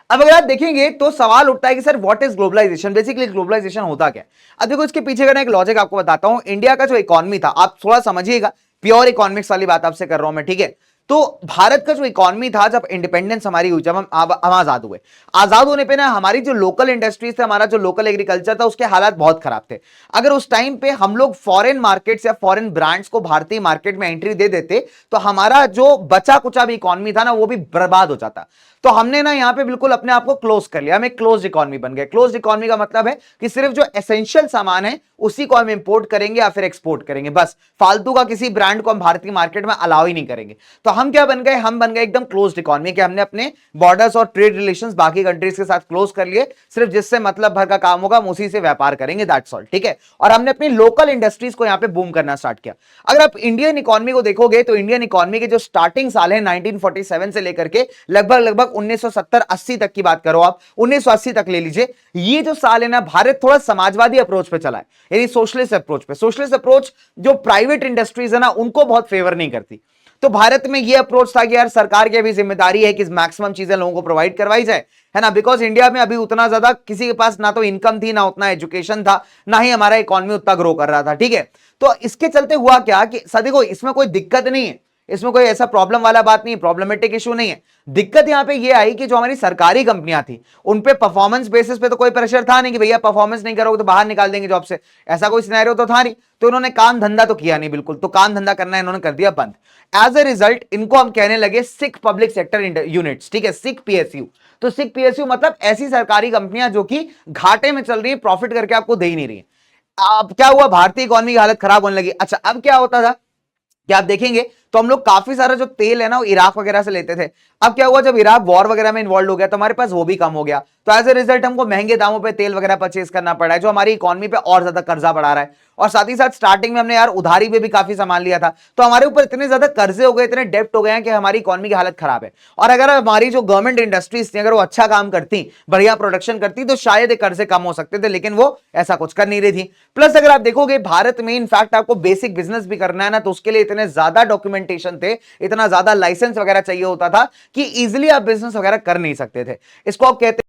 अब अगर आप देखेंगे तो सवाल उठता है कि sir what is globalization, basically globalization होता क्या है। अब देखो इसके पीछे का एक लॉजिक आपको बताता हूं। इंडिया का जो इकोनॉमी था, आप थोड़ा समझिएगा, प्योर इकोनॉमिक्स वाली बात आपसे कर रहा हूं मैं, ठीक है। तो भारत का जो इकोनॉमी था, जब इंडिपेंडेंस हमारी हुई, जब हम आजाद हुए, आजाद होने पे ना हमारी जो लोकल इंडस्ट्रीज थे, हमारा जो लोकल एग्रीकल्चर था, उसके हालात बहुत खराब थे। अगर उस टाइम पे हम लोग फॉरेन मार्केट्स या फॉरेन ब्रांड्स को भारतीय मार्केट में एंट्री दे देते, तो हमारा जो बचा कुचा भी इकोनॉमी था ना, वो भी बर्बाद हो जाता। तो हमने ना यहां पे बिल्कुल अपने आप को क्लोज कर लिया, हम एक क्लोज इकोनॉमी बन गए। क्लोज इकोनॉमी का मतलब है कि सिर्फ जो एसेंशियल सामान है उसी को हम इंपोर्ट करेंगे या फिर एक्सपोर्ट करेंगे, बस फालतू का किसी ब्रांड को हम भारतीय मार्केट में अलाउ ही नहीं करेंगे। तो हम क्या बन गए, हम बन गए एकदम क्लोज्ड इकोनॉमी के। हमने अपने बॉर्डर्स और ट्रेड रिलेशंस बाकी कंट्रीज के साथ क्लोज कर लिए, सिर्फ जिससे मतलब भर का काम होगा हम उसी से व्यापार करेंगे, दैट्स ऑल। ठीक है, और हमने अपनी लोकल इंडस्ट्रीज को यहां पे बूम करना स्टार्ट किया। अगर आप इंडियन इकोनॉमी को देखोगे तो इंडियन इकोनॉमी के जो स्टार्टिंग साल है 1947 से लेकर के लगभग 1970-80 तक की बात करो आप, 1980 तक ले लीजिए, ये जो साल है ना, भारत थोड़ा समाजवादी अप्रोच पे चला है, यानी सोशलिस्ट अप्रोच पे। सोशलिस्ट अप्रोच जो प्राइवेट इंडस्ट्रीज है ना, उनको बहुत फेवर नहीं करती। तो भारत में ये अप्रोच था कि यार सरकार की भी जिम्मेदारी है कि मैक्सिमम चीजें लोगों को प्रोवाइड करवाई जाए, है ना, बिकॉज इंडिया में अभी उतना ज्यादा किसी के पास ना तो इनकम थी, ना उतना एजुकेशन था, ना ही हमारा इकोनॉमी उतना ग्रो कर रहा था। ठीक है, तो इसके चलते हुआ क्या कि देखो इसमें कोई दिक्कत नहीं है, इसमें कोई ऐसा प्रॉब्लम वाला बात नहीं है, प्रॉब्लमेटिक इशू नहीं है। दिक्कत यहां पे ये आई कि जो हमारी सरकारी कंपनियां थी, उन पे परफॉर्मेंस बेसिस पे तो कोई प्रेशर था नहीं कि भैया परफॉर्मेंस नहीं करोगे तो बाहर निकाल देंगे जॉब से, ऐसा कोई सिनेरियो तो था नहीं। तो इन्होंने काम धंधा तो किया नहीं बिल्कुल, तो काम धंधा करना इन्होंने कर दिया बंद। एज ए रिजल्ट इनको हम कहने लगे सिक पब्लिक सेक्टर यूनिट्स, ठीक है, सिक पीएसयू। तो सिक पीएसयू मतलब ऐसी सरकारी कंपनियां जो कि घाटे में चल रही है, प्रॉफिट करके आपको दे ही नहीं रही है। अब क्या हुआ, भारतीय इकोनॉमी की हालत खराब होने लगी। अच्छा, अब क्या होता था कि आप देखेंगे तो हम लोग काफी सारा जो तेल है ना वो इराक वगैरह से लेते थे। अब क्या हुआ, जब इराक वॉर वगैरह में इन्वॉल्व हो गया तो हमारे पास वो भी कम हो गया। तो एज ए रिजल्ट हमको महंगे दामों पे तेल वगैरह परचेज करना पड़ा है, जो हमारी इकोनॉमी पे और ज्यादा कर्जा बढ़ा रहा है। और साथ ही साथ स्टार्टिंग में हमने यार उधारी पे भी काफी सामान लिया था, तो हमारे ऊपर इतने ज्यादा कर्जे हो गए, इतने डेप्ट हो गए हैं कि हमारी इकोनॉमी की हालत खराब है। और अगर हमारी जो गवर्नमेंट इंडस्ट्रीज थी, अगर वो अच्छा काम करती, बढ़िया प्रोडक्शन करती, तो शायद कर्जे कम हो सकते थे, लेकिन वो ऐसा कुछ कर नहीं रही थी। प्लस अगर आप देखोगे भारत में इनफैक्ट आपको बेसिक बिजनेस भी करना है ना, तो उसके लिए इतने ज्यादा डॉक्यूमेंटेशन थे, इतना ज्यादा लाइसेंस वगैरह चाहिए होता था कि इजिली आप बिजनेस वगैरह कर नहीं सकते थे। इसको आप कहते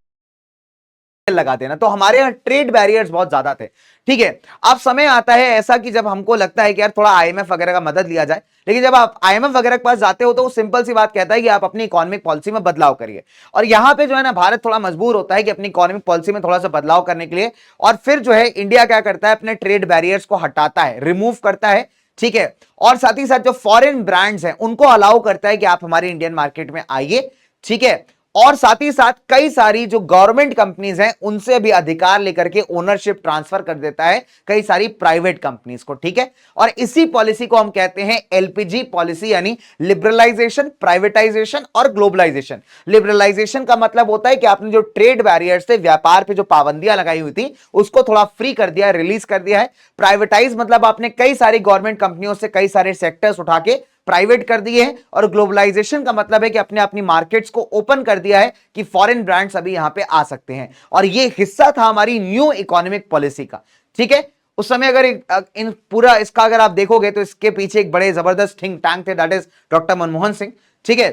लगा देना। तो हमारे यहां ट्रेड बैरियर्स बहुत ज्यादा थे। ठीक है, अब समय आता है ऐसा कि जब हमको लगता है कि यार थोड़ा आईएमएफ वगैरह का मदद लिया जाए, लेकिन जब आप आईएमएफ वगैरह के पास जाते हो तो वो सिंपल सी बात कहता है कि आप अपनी इकोनॉमिक पॉलिसी में बदलाव करिए। और यहां पे जो है ना भारत थोड़ा मजबूर होता है कि अपनी इकोनॉमिक पॉलिसी में थोड़ा सा बदलाव करने के लिए, और फिर जो है इंडिया क्या करता है, अपने ट्रेड बैरियर्स को हटाता है, रिमूव करता है। ठीक है, और साथ ही साथ जो फॉरेन ब्रांड्स हैं उनको अलाउ करता है कि आप हमारे इंडियन मार्केट में आइए। ठीक है, और साथ ही साथ कई सारी जो गवर्नमेंट कंपनीज हैं उनसे भी अधिकार लेकर के ओनरशिप ट्रांसफर कर देता है कई सारी प्राइवेट कंपनीज को। ठीक है, और इसी पॉलिसी को हम कहते हैं एलपीजी पॉलिसी, यानी लिबरलाइजेशन, प्राइवेटाइजेशन और ग्लोबलाइजेशन। लिबरलाइजेशन का मतलब होता है कि आपने जो ट्रेड बैरियर्स थे, व्यापार पे जो पाबंदियां लगाई हुई थी, उसको थोड़ा फ्री कर दिया है, रिलीज कर दिया है। प्राइवेटाइज मतलब आपने कई सारी गवर्नमेंट कंपनियों से कई सारे सेक्टर्स उठा के प्राइवेट कर दिए हैं। और ग्लोबलाइजेशन का मतलब है कि अपने अपनी मार्केट्स को ओपन कर दिया है कि फॉरेन ब्रांड्स अभी यहां पे आ सकते हैं। और ये हिस्सा था हमारी न्यू इकोनॉमिक पॉलिसी का। ठीक है, उस समय अगर इन पूरा इसका अगर आप देखोगे तो इसके पीछे एक बड़े जबरदस्त थिंक टैंक थे, that is doctor Manmohan Singh. ठीक है,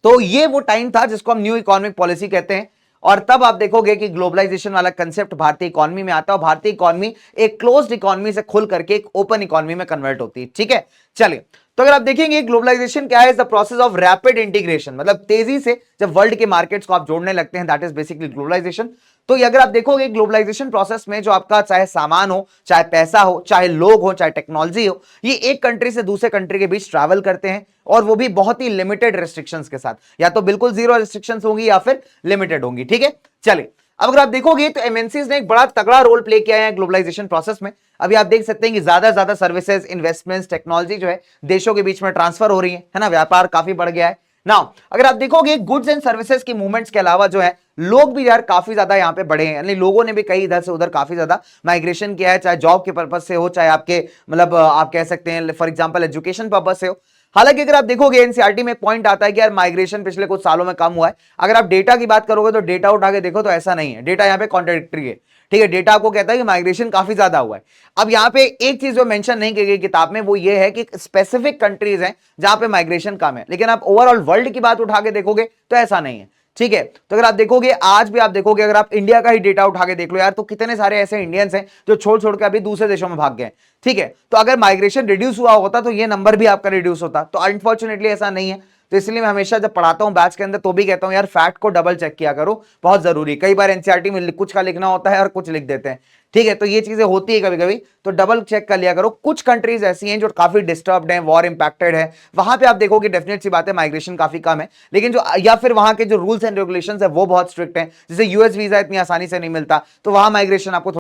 तो ये वो टाइम था जिसको हम न्यू इकोनॉमिक पॉलिसी कहते हैं। और तब आप देखोगे कि ग्लोबलाइजेशन वाला कंसेप्ट भारतीय इकोनॉमी में आता है, और भारतीय इकोनॉमी एक क्लोज्ड इकोनॉमी से खुल करके एक ओपन इकोनॉमी में कन्वर्ट होती है। ठीक है, चलिए, तो अगर आप देखेंगे ग्लोबलाइजेशन क्या है, the process of rapid integration, मतलब तेजी से जब वर्ल्ड के मार्केट्स को आप जोड़ने लगते हैं, दैट इज बेसिकली ग्लोबलाइजेशन। तो ये अगर आप देखोगे ग्लोबलाइजेशन प्रोसेस में जो आपका चाहे सामान हो, चाहे पैसा हो, चाहे लोग हो, चाहे टेक्नोलॉजी हो, ये एक कंट्री से दूसरे कंट्री के बीच ट्रैवल करते हैं, और वो भी बहुत ही लिमिटेड रेस्ट्रिक्शंस के साथ, या तो बिल्कुल जीरो रेस्ट्रिक्शंस होंगी या फिर लिमिटेड होंगी। ठीक है, चलिए, अब अगर आप देखोगे तो एमएनसीज ने एक बड़ा तगड़ा रोल प्ले किया है ग्लोबलाइजेशन प्रोसेस में। अभी आप देख सकते हैं कि ज्यादा सर्विसेज, इन्वेस्टमेंट्स, टेक्नोलॉजी जो है देशों के बीच में ट्रांसफर हो रही है ना, व्यापार काफी बढ़ गया है। नाउ अगर आप देखोगे गुड्स एंड सर्विसेज की मूवमेंट्स के अलावा जो है लोग भी यार काफी ज्यादा यहां पे बढ़े हैं, यानी लोगों ने भी कई इधर से उधर काफी ज्यादा माइग्रेशन किया है, चाहे जॉब के पर्पज से हो, चाहे आपके मतलब आप कह सकते हैं फॉर एग्जांपल एजुकेशन पर्पज से हो। हालांकि अगर आप देखोगे एनसीईआरटी में पॉइंट आता है कि यार माइग्रेशन पिछले कुछ सालों में कम हुआ है। अगर आप डेटा की बात करोगे तो डेटा उठा के देखो तो ऐसा नहीं है, डेटा यहां पे कॉन्ट्राडिक्टरी है। ठीक है, डेटा आपको कहता है कि माइग्रेशन काफी ज्यादा हुआ है। अब यहाँ पे एक चीज जो मेंशन नहीं की गई किताब में वो ये है कि स्पेसिफिक कंट्रीज हैं जहां पे माइग्रेशन कम है, लेकिन आप ओवरऑल वर्ल्ड की बात उठा के देखोगे तो ऐसा नहीं है। ठीक है, तो अगर आप देखोगे, आज भी आप देखोगे, अगर आप इंडिया का ही डेटा उठा के देख लो यार, तो कितने सारे ऐसे इंडियंस हैं जो छोड़ छोड़ के अभी दूसरे देशों में भाग गए। ठीक है, तो अगर माइग्रेशन रिड्यूस हुआ होता तो ये नंबर भी आपका रिड्यूस होता, तो अनफॉर्चुनेटली ऐसा नहीं है। तो इसलिए मैं हमेशा जब पढ़ाता हूं बैच के अंदर तो भी कहता हूं यार फैक्ट को डबल चेक किया करो, बहुत जरूरी। कई बार एनसीईआरटी में कुछ का लिखना होता है और कुछ लिख देते हैं। ठीक है, तो ये चीजें होती है कभी कभी, तो डबल चेक कर लिया करो। कुछ कंट्रीज ऐसी हैं जो काफी डिस्टर्ब्ड हैं, वॉर इंपैक्टेड है, वहां पे आप देखोगे डेफिनेट सी बात है माइग्रेशन काफी कम है। लेकिन जो या फिर वहां के जो रूल्स एंड रेगुलेशंस है वो बहुत स्ट्रिक्ट हैं, जैसे यूएस वीजा इतनी आसानी से नहीं मिलता, तो वहां माइग्रेशन आपको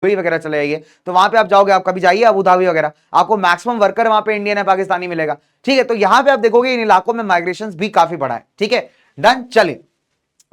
वगैरह चले जाइए, तो वहां पे आप जाओगे, आप कभी जाइए अबू धाबी वगैरह, आपको मैक्सिमम वर्कर वहां पे इंडियन है, पाकिस्तानी मिलेगा। ठीक है, तो यहां पे आप देखोगे इन इलाकों में माइग्रेशन भी काफी बड़ा है। ठीक है, डन। चलिए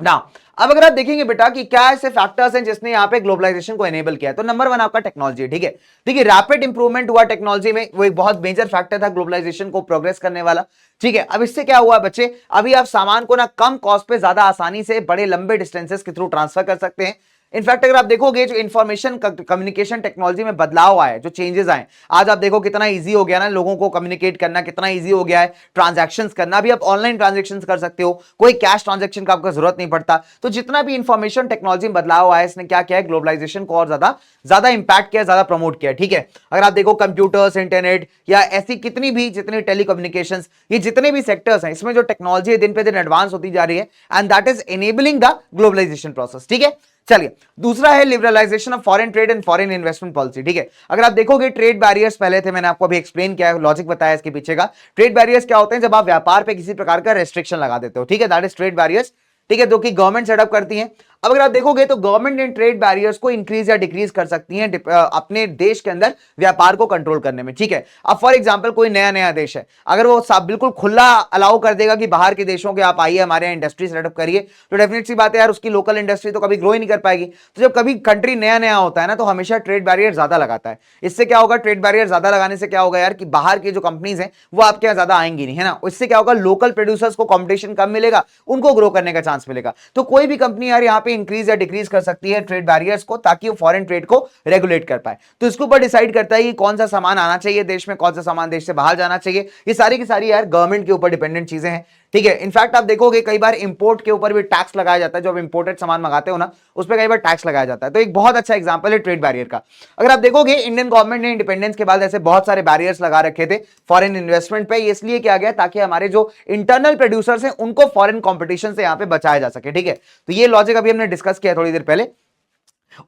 ना, अब अगर आप देखेंगे बेटा कि क्या ऐसे फैक्टर्स हैं जिसने यहां पे ग्लोबलाइजेशन को एनेबल किया है, तो नंबर 1 आपका टेक्नोलॉजी। ठीक है, देखिए रैपिड इंप्रूवमेंट हुआ टेक्नोलॉजी में, वो एक बहुत मेजर फैक्टर था ग्लोबलाइजेशन को प्रोग्रेस करने वाला। ठीक है, अब इससे क्या हुआ बच्चे, अभी आप सामान को ना कम कॉस्ट पे ज्यादा आसानी से बड़े लंबे डिस्टेंसेस के थ्रू ट्रांसफर कर सकते हैं। इनफैक्ट अगर आप देखोगे जो इंफॉर्मेशन कम्युनिकेशन टेक्नोलॉजी में बदलाव आए, जो चेंजेस आए, आज आप देखो कितना इजी हो गया ना लोगों को कम्युनिकेट करना, कितना इजी हो गया है ट्रांजैक्शंस करना। भी आप ऑनलाइन ट्रांजैक्शंस कर सकते हो, कोई कैश ट्रांजैक्शन का आपको जरूरत नहीं पड़ता। तो जितना भी इंफॉर्मेशन टेक्नोलॉजी में बदलाव आया, इसने क्या किया है, ग्लोबलाइजेशन को और ज्यादा ज्यादा इंपैक्ट किया, ज्यादा प्रमोट किया। ठीक है, अगर आप देखो कंप्यूटर्स, इंटरनेट या ऐसी कितनी भी जितनी टेलीकम्युनिकेशंस, ये जितने भी सेक्टर्स हैं, इसमें जो टेक्नोलॉजी है दिन पे दिन एडवांस होती जा रही है, and that is enabling the globalization process. ठीक है, चलिए दूसरा है liberalization of foreign trade and foreign investment policy. ठीक है, अगर आप देखोगे ट्रेड बैरियर्स पहले थे, मैंने आपको अभी एक्सप्लेन किया है, लॉजिक बताया इसके पीछे का। ट्रेड बैरियर्स क्या होते हैं, जब आप व्यापार पे किसी प्रकार का रेस्ट्रिक्शन लगा देते हो। ठीक है, दैट इज ट्रेड बैरियर्स। ठीक है, जो कि गवर्नमेंट सेटअप करती है। अब अगर आप देखोगे तो गवर्नमेंट इन ट्रेड बैरियर्स को इंक्रीज या डिक्रीज कर सकती हैं अपने देश के अंदर व्यापार को कंट्रोल करने में। ठीक है, अब फॉर एग्जांपल कोई नया नया देश है, अगर वो बिल्कुल खुला अलाउ कर देगा कि बाहर के देशों के आप आइए हमारे यहाँ इंडस्ट्री सेटअप करिए, तो डेफिनेट सी बात है यार उसकी लोकल इंडस्ट्री तो कभी ग्रो ही नहीं कर पाएगी। तो जब कभी कंट्री नया नया होता है ना, तो हमेशा ट्रेड बैरियर ज्यादा लगाता है। इससे क्या होगा, ट्रेड बैरियर ज्यादा लगाने से क्या होगा यार कि बाहर की जो कंपनीज हैं वो आपके यहाँ ज्यादा आएंगी नहीं, है ना। इससे क्या होगा, लोकल प्रोड्यूसर्स को कॉम्पिटिशन कम मिलेगा, उनको ग्रो करने का चांस मिलेगा। तो कोई भी कंपनी यार यहाँ पे इंक्रीज या डिक्रीज कर सकती है ट्रेड बैरियर्स को, ताकि वो फॉरेन ट्रेड को रेगुलेट कर पाए। तो इसके ऊपर डिसाइड करता है कि कौन सा सामान आना चाहिए देश में, कौन सा सामान देश से बाहर जाना चाहिए। ये सारी की सारी यार गवर्नमेंट के ऊपर डिपेंडेंट चीजें हैं। ठीक है, इनफैक्ट आप देखोगे कई बार इंपोर्ट के ऊपर भी टैक्स लगाया जाता है, जो आप इंपोर्टेड सामान मंगाते हो ना, उस पर कई बार टैक्स लगाया जाता है। तो एक बहुत अच्छा एग्जांपल है ट्रेड बैरियर का। अगर आप देखोगे इंडियन गवर्नमेंट ने इंडिपेंडेंस के बाद ऐसे बहुत सारे बैरियर्स लगा रखे थे फॉरेन इन्वेस्टमेंट पे। इसलिए किया गया ताकि हमारे जो इंटरनल प्रोड्यूसर्स हैं उनको फॉरेन कॉम्पिटिशन से यहां पे बचाया जा सके। ठीक है, तो ये लॉजिक अभी हमने डिस्कस किया थोड़ी देर पहले।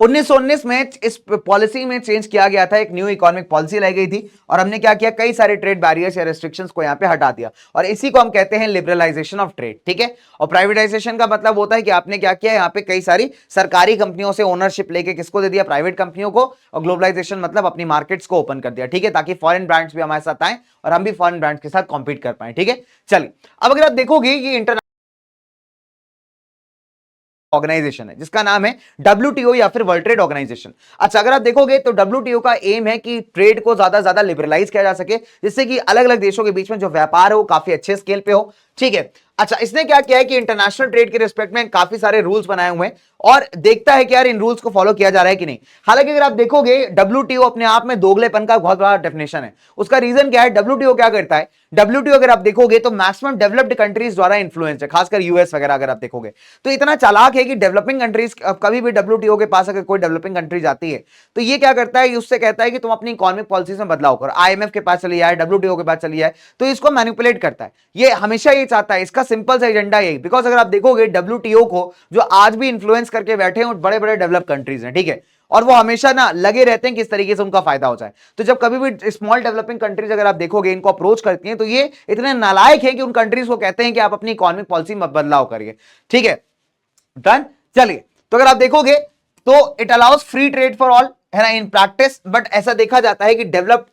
1919 में इस पॉलिसी में चेंज किया गया था, एक न्यू इकोनॉमिक पॉलिसी लाई गई थी, और हमने क्या किया, कई सारे ट्रेड बैरियर्स या रेस्ट्रिक्शंस को यहां पे हटा दिया, और इसी को हम कहते हैं लिबरलाइजेशन ऑफ ट्रेड। ठीक है, और प्राइवेटाइजेशन का मतलब होता है कि आपने क्या किया, यहां पे कई सारी सरकारी कंपनियों से ओनरशिप लेके किसको दे दिया, प्राइवेट कंपनियों को। और ग्लोबलाइजेशन मतलब अपनी मार्केट्स को ओपन कर दिया। ठीक है, ताकि फॉरेन ब्रांड्स भी हमारे साथ आए और हम भी फॉरेन ब्रांड्स के साथ कॉम्पीट कर पाए। ठीक है, चलिए अब अगर आप देखोगे ये इंटरनेशनल ऑर्गेनाइजेशन है जिसका नाम है WTO या फिर वर्ल्ड ट्रेड ऑर्गेनाइजेशन। अच्छा, अगर आप देखोगे तो WTO का एम है कि ट्रेड को ज्यादा लिबरलाइज किया जा सके, जिससे कि अलग अलग देशों के बीच में जो व्यापार है वो काफी अच्छे स्केल पे हो। ठीक है, अच्छा, इसने क्या किया है कि इंटरनेशनल ट्रेड के रिस्पेक्ट में काफी सारे रूल्स बनाए हुए हैं और देखता है कि यार इन रूल्स को फॉलो किया जा रहा है कि नहीं। हालांकि अगर आप देखोगे WTO अपने आप में दोगलेपन का बहुत बड़ा डेफिनेशन है। उसका रीजन क्या है, WTO क्या करता है, WTO अगर आप देखोगे तो मैक्सिमम डेवलप्ड कंट्रीज द्वारा इन्फ्लुएंस है, खासकर यूएस वगैरह अगर आप देखोगे तो इतना चालाक है कि डेवलपिंग कंट्रीज कभी भी WTO के पास अगर कोई डेवलपिंग कंट्री जाती है तो ये क्या करता है, उससे कहता है कि तुम अपनी इकोनॉमिक पॉलिसीज में बदलाव करो। IMF के पास चली जाए, WTO के पास चली जाए, तो इसको मैनिपुलेट करता है। ये हमेशा ये चाहता है, इसका सिंपल सा एजेंडा यही। बिकॉज अगर आप देखोगे WTO को जो आज भी इन्फ्लुएंस करके बैठे हैं बड़े बड़े डेवलप कंट्रीज हैं। ठीक है, और वो हमेशा ना लगे रहते हैं किस तरीके से उनका फायदा हो जाए। तो जब कभी भी स्मॉल डेवलपिंग कंट्रीज अगर आप देखोगे इनको अप्रोच करती हैं तो ये इतने नालायक हैं कि उन कंट्रीज को कहते हैं कि आप अपनी इकोनॉमिक पॉलिसी में बदलाव करिए। ठीक है, डन। चलिए, तो अगर आप देखोगे तो it allows free trade for all, है ना, इन प्रैक्टिस। बट ऐसा देखा जाता है कि डेवलप्ड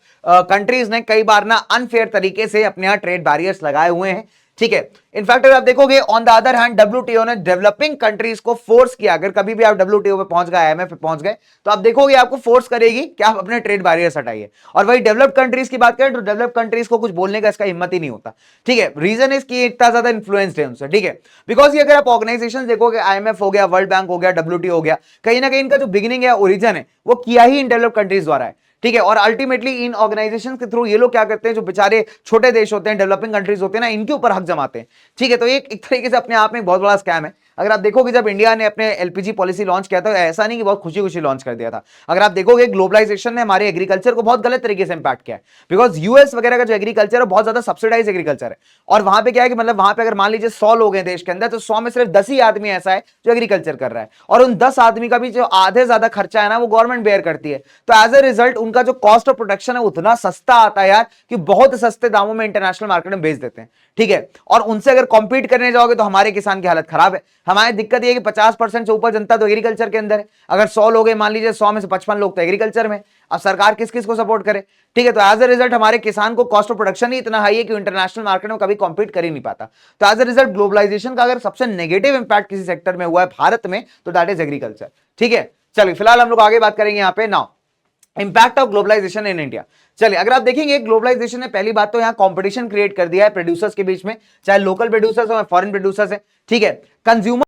कंट्रीज ने कई बार ना अनफेयर तरीके से अपने यहां ट्रेड बैरियर्स लगाए हुए हैं। ठीक है। इनफैक्ट अगर आप देखोगे on the other hand WTO ने डेवलपिंग कंट्रीज को फोर्स किया, अगर कभी भी आप डब्ल्यूटीओ पे पहुंच गए, आईएमएफ पे पहुंच गए, तो आप देखोगे आपको फोर्स करेगी कि आप अपने ट्रेड बैरियर्स हटाइए। और वही डेवलप्ड कंट्रीज की बात करें तो डेवलप्ड कंट्रीज को कुछ बोलने का इसका हिम्मत ही नहीं होता। ठीक है, रीजन इसकी इतना ज्यादा इन्फ्लुएंस्ड है उनसे। ठीक है, बिकॉज ये अगर आप ऑर्गेनाइजेशन देखोगे, आईएमएफ हो गया, वर्ल्ड बैंक हो गया, डब्ल्यूटीओ हो गया, कहीं ना कहीं इनका जो बिगिनिंग है, ओरिजिन है, वो किया ही इन डेवलप्ड कंट्रीज द्वारा है। ठीक है, और अल्टीमेटली इन ऑर्गेनाइजेशंस के थ्रू ये लोग क्या करते हैं, जो बेचारे छोटे देश होते हैं, डेवलपिंग कंट्रीज होते हैं ना, इनके ऊपर हक जमाते हैं। ठीक है, तो एक तरीके से अपने आप में बहुत बड़ा स्कैम है। अगर आप देखोगे जब इंडिया ने अपने एलपीजी पॉलिसी लॉन्च किया था, ऐसा नहीं कि बहुत खुशी खुशी लॉन्च कर दिया था। अगर आप देखोगे ग्लोबलाइजेशन ने हमारे एग्रीकल्चर को बहुत गलत तरीके से इंपैक्ट किया है, बिकॉज यूएस वगैरह का जो एग्रीकल्चर है बहुत ज्यादा सब्सिडाइज एग्रीकल्चर है। और वहां पे क्या है कि मतलब वहां पे अगर मान लीजिए 100 लोग हैं देश के अंदर, तो 100 में सिर्फ 10 ही आदमी ऐसा है जो एग्रीकल्चर कर रहा है, और उन 10 आदमी का भी जो आधे ज्यादा खर्चा है ना, वो गवर्नमेंट बेयर करती है। तो एज ए रिजल्ट उनका जो कॉस्ट ऑफ प्रोडक्शन है उतना सस्ता आता है यार, कि बहुत सस्ते दामों में इंटरनेशनल मार्केट में बेच देते हैं। ठीक है, और उनसे अगर कॉम्पीट करने जाओगे तो हमारे किसान की हालत खराब है। हमारी दिक्कत यह है कि 50% से ऊपर जनता तो एग्रीकल्चर के अंदर है। अगर 100 लोग हैं, मान लीजिए 100 में से 55 लोग तो एग्रीकल्चर में। अब सरकार किस किस को सपोर्ट करे? ठीक है, तो एज ए रिजल्ट हमारे किसान को कॉस्ट ऑफ प्रोडक्शन ही इतना हाई है कि इंटरनेशनल मार्केट में कभी कॉम्पीट कर ही नहीं पाता। तो एज ए रिजल्ट ग्लोबलाइजेशन का अगर सबसे नेगेटिव इंपैक्ट किसी सेक्टर में हुआ है भारत में, तो दैट इज एग्रीकल्चर। ठीक है, चलिए फिलहाल हम लोग आगे बात करेंगे यहां पे। Now impact of globalization in India. चलिए, अगर आप देखेंगे ग्लोबलाइजेशन ने पहली बात तो यहां कंपटीशन क्रिएट कर दिया है प्रोड्यूसर्स के बीच में, चाहे लोकल प्रोड्यूसर्स हो या फॉरेन प्रोड्यूसर्स है। ठीक है, कंज्यूमर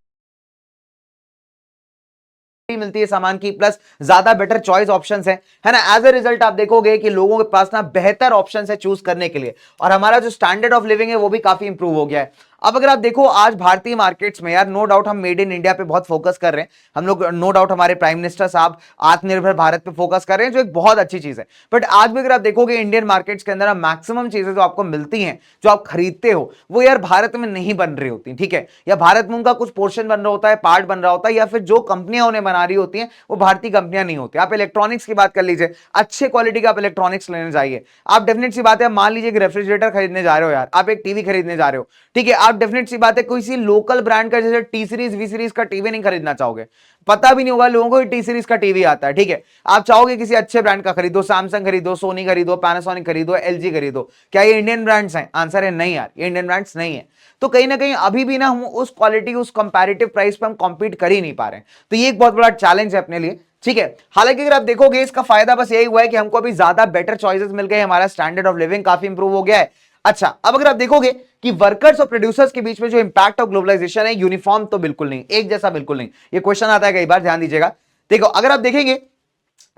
मिलती है सामान की, प्लस ज्यादा बेटर चॉइस ऑप्शंस है ना। एज ए रिजल्ट आप देखोगे कि लोगों के पास ना बेहतर ऑप्शंस है चूज करने के लिए, और हमारा जो स्टैंडर्ड ऑफ लिविंग है वो भी काफी इंप्रूव हो गया है। अब अगर आप देखो आज भारतीय मार्केट्स में यार, नो डाउट हम मेड इन इंडिया पे बहुत फोकस कर रहे हैं हम लोग, नो डाउट हमारे प्राइम मिनिस्टर साहब आत्मनिर्भर भारत पे फोकस कर रहे हैं, जो एक बहुत अच्छी चीज है। बट आज भी अगर आप देखोगे इंडियन मार्केट्स के अंदर मैक्सिमम चीजें जो आपको मिलती हैं, जो आप खरीदते हो, वो यार भारत में नहीं बन रही होती। ठीक है, या भारत में उनका कुछ पोर्शन बन रहा होता है, पार्ट बन रहा होता है, या फिर जो कंपनियां उन्हें बना रही होती हैं वो भारतीय कंपनियां नहीं होती। आप इलेक्ट्रॉनिक्स की बात कर लीजिए, अच्छे क्वालिटी का आप इलेक्ट्रॉनिक्स लेने जाइए, आप डेफिनेट सी बात है, मान लीजिए एक रेफ्रिजरेटर खरीदने जा रहे हो यार, आप एक टीवी खरीदने जा रहे हो, ठीक है, आप डेफिनेट सी बात है किसी लोकल ब्रांड का जैसे टी सीरीज वी सीरीज का टीवी नहीं खरीदना चाहोगे, पता भी नहीं होगा लोगों को टी सीरीज का टीवी आता है। ठीक है, आप चाहोगे किसी अच्छे ब्रांड का खरीदो, सैमसंग खरीदो, सोनी खरीदो, पैनासोनिक खरीदो, एलजी खरीदो। क्या ये इंडियन ब्रांड्स हैं? आंसर है नहीं यार, ये इंडियन ब्रांड्स नहीं है। तो कहीं ना कहीं अभी भी ना हम उस क्वालिटी, उस कंपैरेटिव प्राइस पे हम कॉम्पीट कर ही नहीं पा रहे हैं। तो ये एक बहुत बड़ा चैलेंज है अपने लिए। ठीक है, हालांकि अगर आप देखोगे इसका फायदा बस यही हुआ है कि हमको अभी ज्यादा बेटर चॉइसेस मिल गए, हमारा स्टैंडर्ड ऑफ लिविंग काफी इंप्रूव हो गया है। अच्छा, अब अगर आप देखोगे कि वर्कर्स और प्रोड्यूसर्स के बीच में जो इंपैक्ट ऑफ ग्लोबलाइजेशन है, यूनिफॉर्म तो बिल्कुल नहीं, एक जैसा बिल्कुल नहीं। ये क्वेश्चन आता है कई बार, ध्यान दीजिएगा। देखो, अगर आप देखेंगे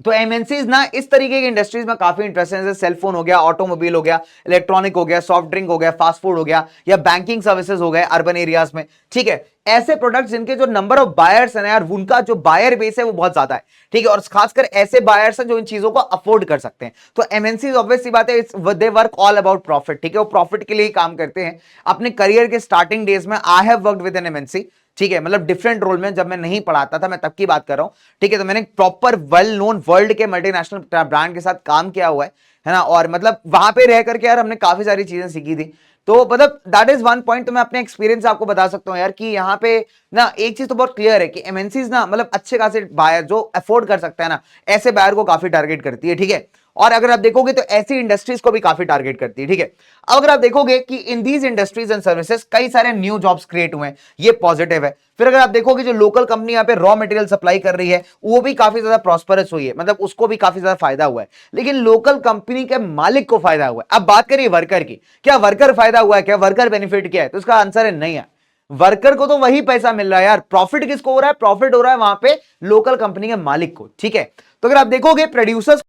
तो एमएनसीज ना इस तरीके की इंडस्ट्रीज में काफी इंटरेस्ट है, जैसे सेलफोन हो गया, ऑटोमोबाइल हो गया, इलेक्ट्रॉनिक हो गया, सॉफ्ट ड्रिंक हो गया, फास्ट फूड हो गया, या बैंकिंग सर्विसेज हो गए अर्बन एरियाज में। ठीक है, ऐसे प्रोडक्ट्स जिनके जो नंबर ऑफ बायर्स हैं यार, उनका जो बायर बेस है वो बहुत ज्यादा है। ठीक है, और खासकर ऐसे बायर्स हैं जो इन चीजों को अफोर्ड कर सकते हैं। तो एमएनसीज ऑब्वियस सी बात है, they work all about profit. ठीक है, वो प्रॉफिट के लिए ही काम करते हैं। अपने करियर के स्टार्टिंग डेज में I have worked with an MNC. ठीक है, मतलब डिफरेंट रोल में, जब मैं नहीं पढ़ाता था, मैं तब की बात कर रहा हूं। ठीक है, तो मैंने प्रॉपर वेल नोन वर्ल्ड के मल्टीनेशनल ब्रांड के साथ काम किया हुआ है ना, और मतलब वहां पे रह करके यार हमने काफी सारी चीजें सीखी थी। तो मतलब दैट इज वन पॉइंट। तो मैं अपने एक्सपीरियंस आपको बता सकता हूं यार कि यहाँ पे ना एक चीज तो बहुत क्लियर है कि एमएनसीज ना मतलब अच्छे खासे बायर जो अफोर्ड कर सकता है ना, ऐसे बायर को काफी टारगेट करती है। ठीक है, और अगर आप देखोगे तो ऐसी इंडस्ट्रीज को भी काफी टारगेट करती है। ठीक है, अब अगर आप देखोगे कि in these industries and services कई सारे न्यू जॉब्स क्रिएट हुए हैं, ये पॉजिटिव है। फिर अगर आप देखोगे जो लोकल कंपनी यहाँ पे रॉ मटेरियल सप्लाई कर रही है, वो भी काफी ज्यादा प्रॉस्परस हुई है, मतलब उसको भी काफी ज्यादा फायदा हुआ है। लेकिन लोकल कंपनी के मालिक को फायदा हुआ है। अब बात करिए वर्कर की, क्या वर्कर फायदा हुआ है? क्या वर्कर बेनिफिट किया है? तो इसका आंसर है नहीं यार, वर्कर को तो वही पैसा मिल रहा है यार। प्रॉफिट किसको हो रहा है? प्रॉफिट हो रहा है वहां पे लोकल कंपनी के मालिक को। ठीक है, तो अगर आप देखोगे प्रोड्यूसर्स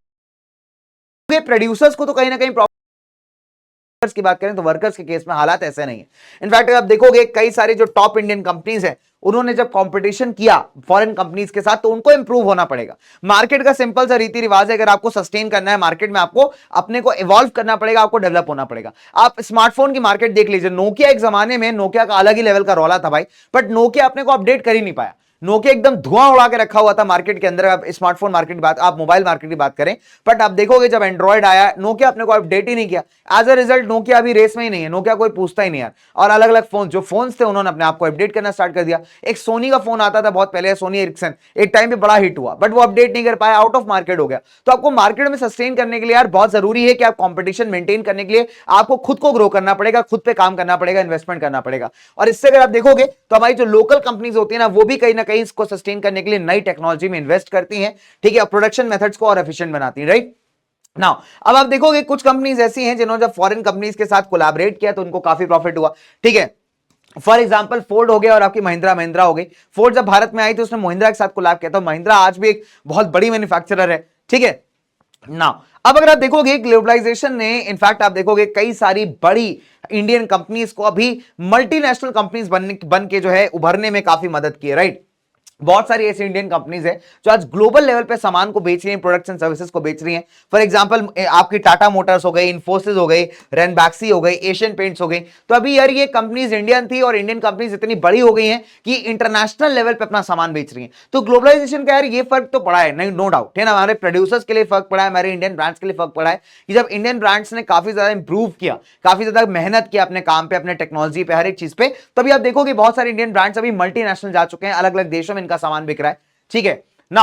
को तो कहीं ना कहीं वर्कर्स की बात करें तो वर्कर्स के केस में हालात ऐसे नहीं है। इनफैक्ट आप देखोगे कई सारे जो टॉप इंडियन कंपनीज हैं, उन्होंने जब कंपटीशन किया फॉरेन कंपनीज के साथ, तो उनको इंप्रूव होना पड़ेगा। मार्केट का सिंपल सा रीति रिवाज है, अगर आपको सस्टेन करना है मार्केट में, आपको अपने को इवॉल्व करना पड़ेगा, आपको डेवलप होना पड़ेगा। आप स्मार्टफोन की मार्केट देख लीजिए, नोकिया एक जमाने में, नोकिया का अलग ही लेवल का रौला था भाई, बट नोकिया अपने को अपडेट कर ही नहीं पाया। नोकिया एकदम धुआं उड़ा के रखा हुआ था मार्केट के अंदर। आप स्मार्टफोन मार्केट की बात, आप मोबाइल मार्केट की बात करें, बट आप देखोगे जब एंड्रॉइड आया, नोकिया अपने को अपडेट ही नहीं किया। एज अ रिजल्ट नोकिया अभी रेस में ही नहीं है, नोकिया कोई पूछता ही नहीं है। और अलग अलग फोन, जो फोन थे उन्होंने अपने आप को अपडेट करना स्टार्ट कर दिया। एक सोनी का फोन आता था बहुत पहले, सोनी एरिक्सन, एक टाइम पे बड़ा हिट हुआ, बट वो अपडेट नहीं कर पाया, आउट ऑफ मार्केट हो गया। तो आपको मार्केट में सस्टेन करने के लिए यार बहुत जरूरी है कि आप कंपटीशन मेंटेन करने के लिए आपको खुद को ग्रो करना पड़ेगा, खुद पे काम करना पड़ेगा, इन्वेस्टमेंट करना पड़ेगा। और इससे अगर आप देखोगे तो हमारी जो लोकल कंपनीज होती है ना, वो भी कहीं ना कहीं इसको सस्टेन करने के लिए नई टेक्नोलॉजी में इन्वेस्ट करती हैं, ठीक है, प्रोडक्शन मेथड्स को और एफिशिएंट बनाती हैं, राइट नाउ। अब आप देखोगे कुछ कंपनीज ऐसी हैं जिन्होंने जब फॉरेन कंपनीज के साथ कोलैबोरेट किया तो उनको काफी प्रॉफिट हुआ, ठीक है। फॉर एग्जाम्पल फोर्ड हो गया और आपकी महिंद्रा महिंद्रा हो गई। फोर्ड जब भारत में आई तो उसने महिंद्रा के साथ कोलैब किया, तो महिंद्रा आज भी एक बहुत बड़ी मैन्युफैक्चरर है, ठीक है ना। अब अगर आप देखोगे ग्लोबलाइजेशन ने इनफैक्ट आप देखोगे कई सारी बड़ी इंडियन कंपनीज को अभी मल्टीनेशनल कंपनीज बन के जो है उभरने में काफी मदद की है, राइट। बहुत सारी ऐसी इंडियन कंपनीज है जो आज ग्लोबल लेवल पे सामान को बेच रही हैं, प्रोडक्ट्स एंड सर्विसेज को बेच रही हैं। फॉर एग्जांपल आपकी टाटा मोटर्स हो गई, इन्फोसिस हो गई, रेनबैक्सी हो गई, एशियन पेंट्स हो गई। तो अभी यार ये कंपनीज इंडियन थी और इंडियन कंपनीज इतनी बड़ी हो गई हैं कि इंटरनेशनल लेवल पे अपना सामान बेच रही हैं। तो ग्लोबलाइजेशन का यार ये फर्क तो पड़ा है, नहीं, नो डाउट है ना। हमारे प्रोड्यूसर्स के लिए फर्क पड़ा है, हमारे इंडियन ब्रांड्स के लिए फर्क पड़ा है कि जब इंडियन ब्रांड्स ने काफी ज्यादा इंप्रूव किया, काफी ज्यादा मेहनत किया अपने काम पे, अपने टेक्नोलॉजी पे, हर एक चीज पे, तभी आप देखोगे बहुत सारे इंडियन ब्रांड्स अभी मल्टीनेशनल जा चुके हैं, अलग अलग देशों में इनका सामान बिक रहा है, ठीक है ना।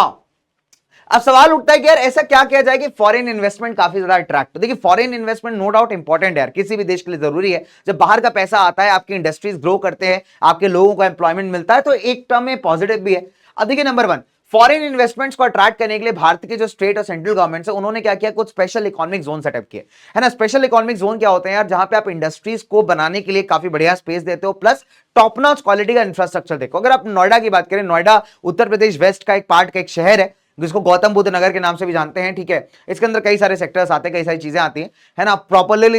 अब सवाल उठता है कि यार ऐसा क्या किया जाए कि फॉरेन इन्वेस्टमेंट काफी ज्यादा अट्रैक्ट हो। देखिए foreign investment no doubt important है यार, किसी भी देश के लिए जरूरी है। जब बाहर का पैसा आता है, आपकी इंडस्ट्रीज ग्रो करते हैं, आपके लोगों को एम्प्लॉयमेंट मिलता है, तो एक टर्म में पॉजिटिव भी है। अब देखिए नंबर वन, फॉरेन इन्वेस्टमेंट्स को अट्रैक्ट करने के लिए भारत के जो स्टेट और सेंट्रल गवर्नमेंट है उन्होंने क्या किया, कुछ स्पेशल इकोनॉमिक जोन सेटअप किए, है ना। स्पेशल इकोनॉमिक जोन क्या होते हैं यार, जहां पे आप इंडस्ट्रीज को बनाने के लिए काफी बढ़िया स्पेस देते हो, प्लस टॉप नॉच क्वालिटी का इंफ्रास्ट्रक्चर देखो। अगर आप नोएडा की बात करें, नोएडा उत्तर प्रदेश वेस्ट का एक पार्ट का एक शहर है जिसको गौतम बुद्ध नगर के नाम से भी जानते हैं, ठीक है। इसके अंदर कई सारे सेक्टर्स आते हैं, कई सारी चीजें आती हैं, है ना। पॉपुलरली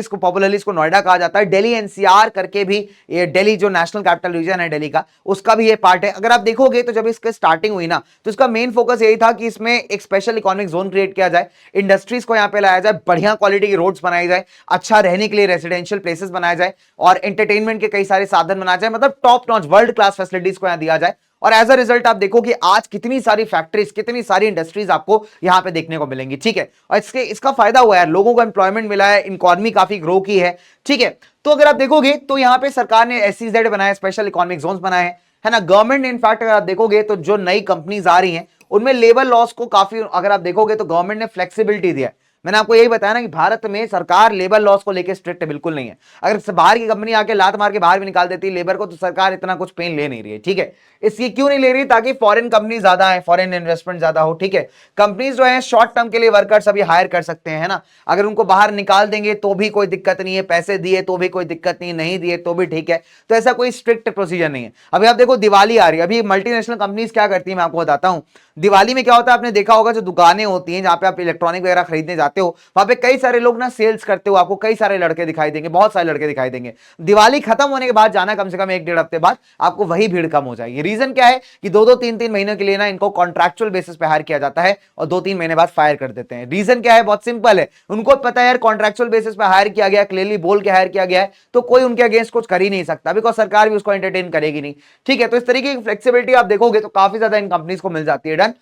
इसको नोएडा कहा जाता है। दिल्ली एनसीआर करके भी, ये दिल्ली जो नेशनल कैपिटल रीजन है दिल्ली का, उसका भी ये पार्ट है। अगर आप देखोगे तो जब इसके स्टार्टिंग हुई ना, तो इसका मेन फोकस यही था कि इसमें एक स्पेशल इकोनॉमिक जोन क्रिएट किया जाए, इंडस्ट्रीज को यहां पे लाया जाए, बढ़िया क्वालिटी की रोड्स बनाई जाए, अच्छा रहने के लिए रेसिडेंशियल प्लेसेस बनाया जाए, और एंटरटेनमेंट के कई सारे साधन बनाए जाए, मतलब top notch world class facilities को यहां दिया जाए। और एज अ रिजल्ट आप देखो कि आज कितनी सारी फैक्ट्रीज, कितनी सारी इंडस्ट्रीज आपको यहां पे देखने को मिलेंगी, ठीक है। और इसका फायदा हुआ है, लोगों को एम्प्लॉयमेंट मिला है, इकोनॉमी काफी ग्रो की है, ठीक है। तो अगर आप देखोगे तो यहां पे सरकार ने SEZ बनाए, स्पेशल इकोनॉमिक जोन्स बनाए हैं, है ना। गवर्नमेंट ने इनफैक्ट अगर आप देखोगे तो जो नई कंपनीज आ रही हैं उनमें लेबर लॉस को काफी, अगर आप देखोगे तो गवर्नमेंट ने फ्लेक्सिबिलिटी दिया है। मैंने आपको यही बताया ना कि भारत में सरकार लेबर लॉस को लेकर स्ट्रिक्ट बिल्कुल नहीं है। अगर बाहर की कंपनी आके लात मार के बाहर भी निकाल देती है लेबर को, तो सरकार इतना कुछ पेन ले नहीं रही है, ठीक है। इसकी क्यों नहीं ले रही, ताकि फॉरेन कंपनी ज्यादा है, फॉरेन इन्वेस्टमेंट ज्यादा हो, ठीक है। कंपनीज जो है शॉर्ट टर्म के लिए वर्कर्स अभी हायर कर सकते हैं, है ना। अगर उनको बाहर निकाल देंगे तो भी कोई दिक्कत नहीं है, पैसे दिए तो भी कोई दिक्कत नहीं, नहीं दिए तो भी ठीक है। तो ऐसा कोई स्ट्रिक्ट प्रोसीजर नहीं है। अभी आप देखो दिवाली आ रही है, अभी मल्टीनेशनल कंपनीज क्या करती है मैं आपको बताता हूं। दिवाली में क्या होता है, आपने देखा होगा जो दुकानें होती हैं जहां पे आप इलेक्ट्रॉनिक वगैरह खरीदने जाते हो, वहां पे कई सारे लोग ना सेल्स करते हो, आपको कई सारे लड़के दिखाई देंगे, बहुत सारे लड़के दिखाई देंगे। दिवाली खत्म होने के बाद जाना, कम से कम 1-1.5 हफ्ते बाद, आपको वही भीड़ कम हो जाएगी। रीजन क्या है कि 2-2 3-3 महीनों के लिए ना इनको कॉन्ट्रैक्चुअल बेसिस पे हायर किया जाता है और 2-3 महीने बाद फायर कर देते हैं। रीजन क्या है, बहुत सिंपल है, उनको पता है यार कॉन्ट्रैक्चुअल बेसिस पे हायर किया गया, क्लियरली बोल के हायर किया गया है, तो कोई उनके अगेंस्ट कुछ कर ही नहीं सकता, बिकॉज सरकार भी उसको एंटरटेन करेगी नहीं, ठीक है। तो इस तरीके की फ्लेक्सिबिलिटी आप देखोगे तो काफी ज्यादा इन कंपनीज को मिल जाती है। डन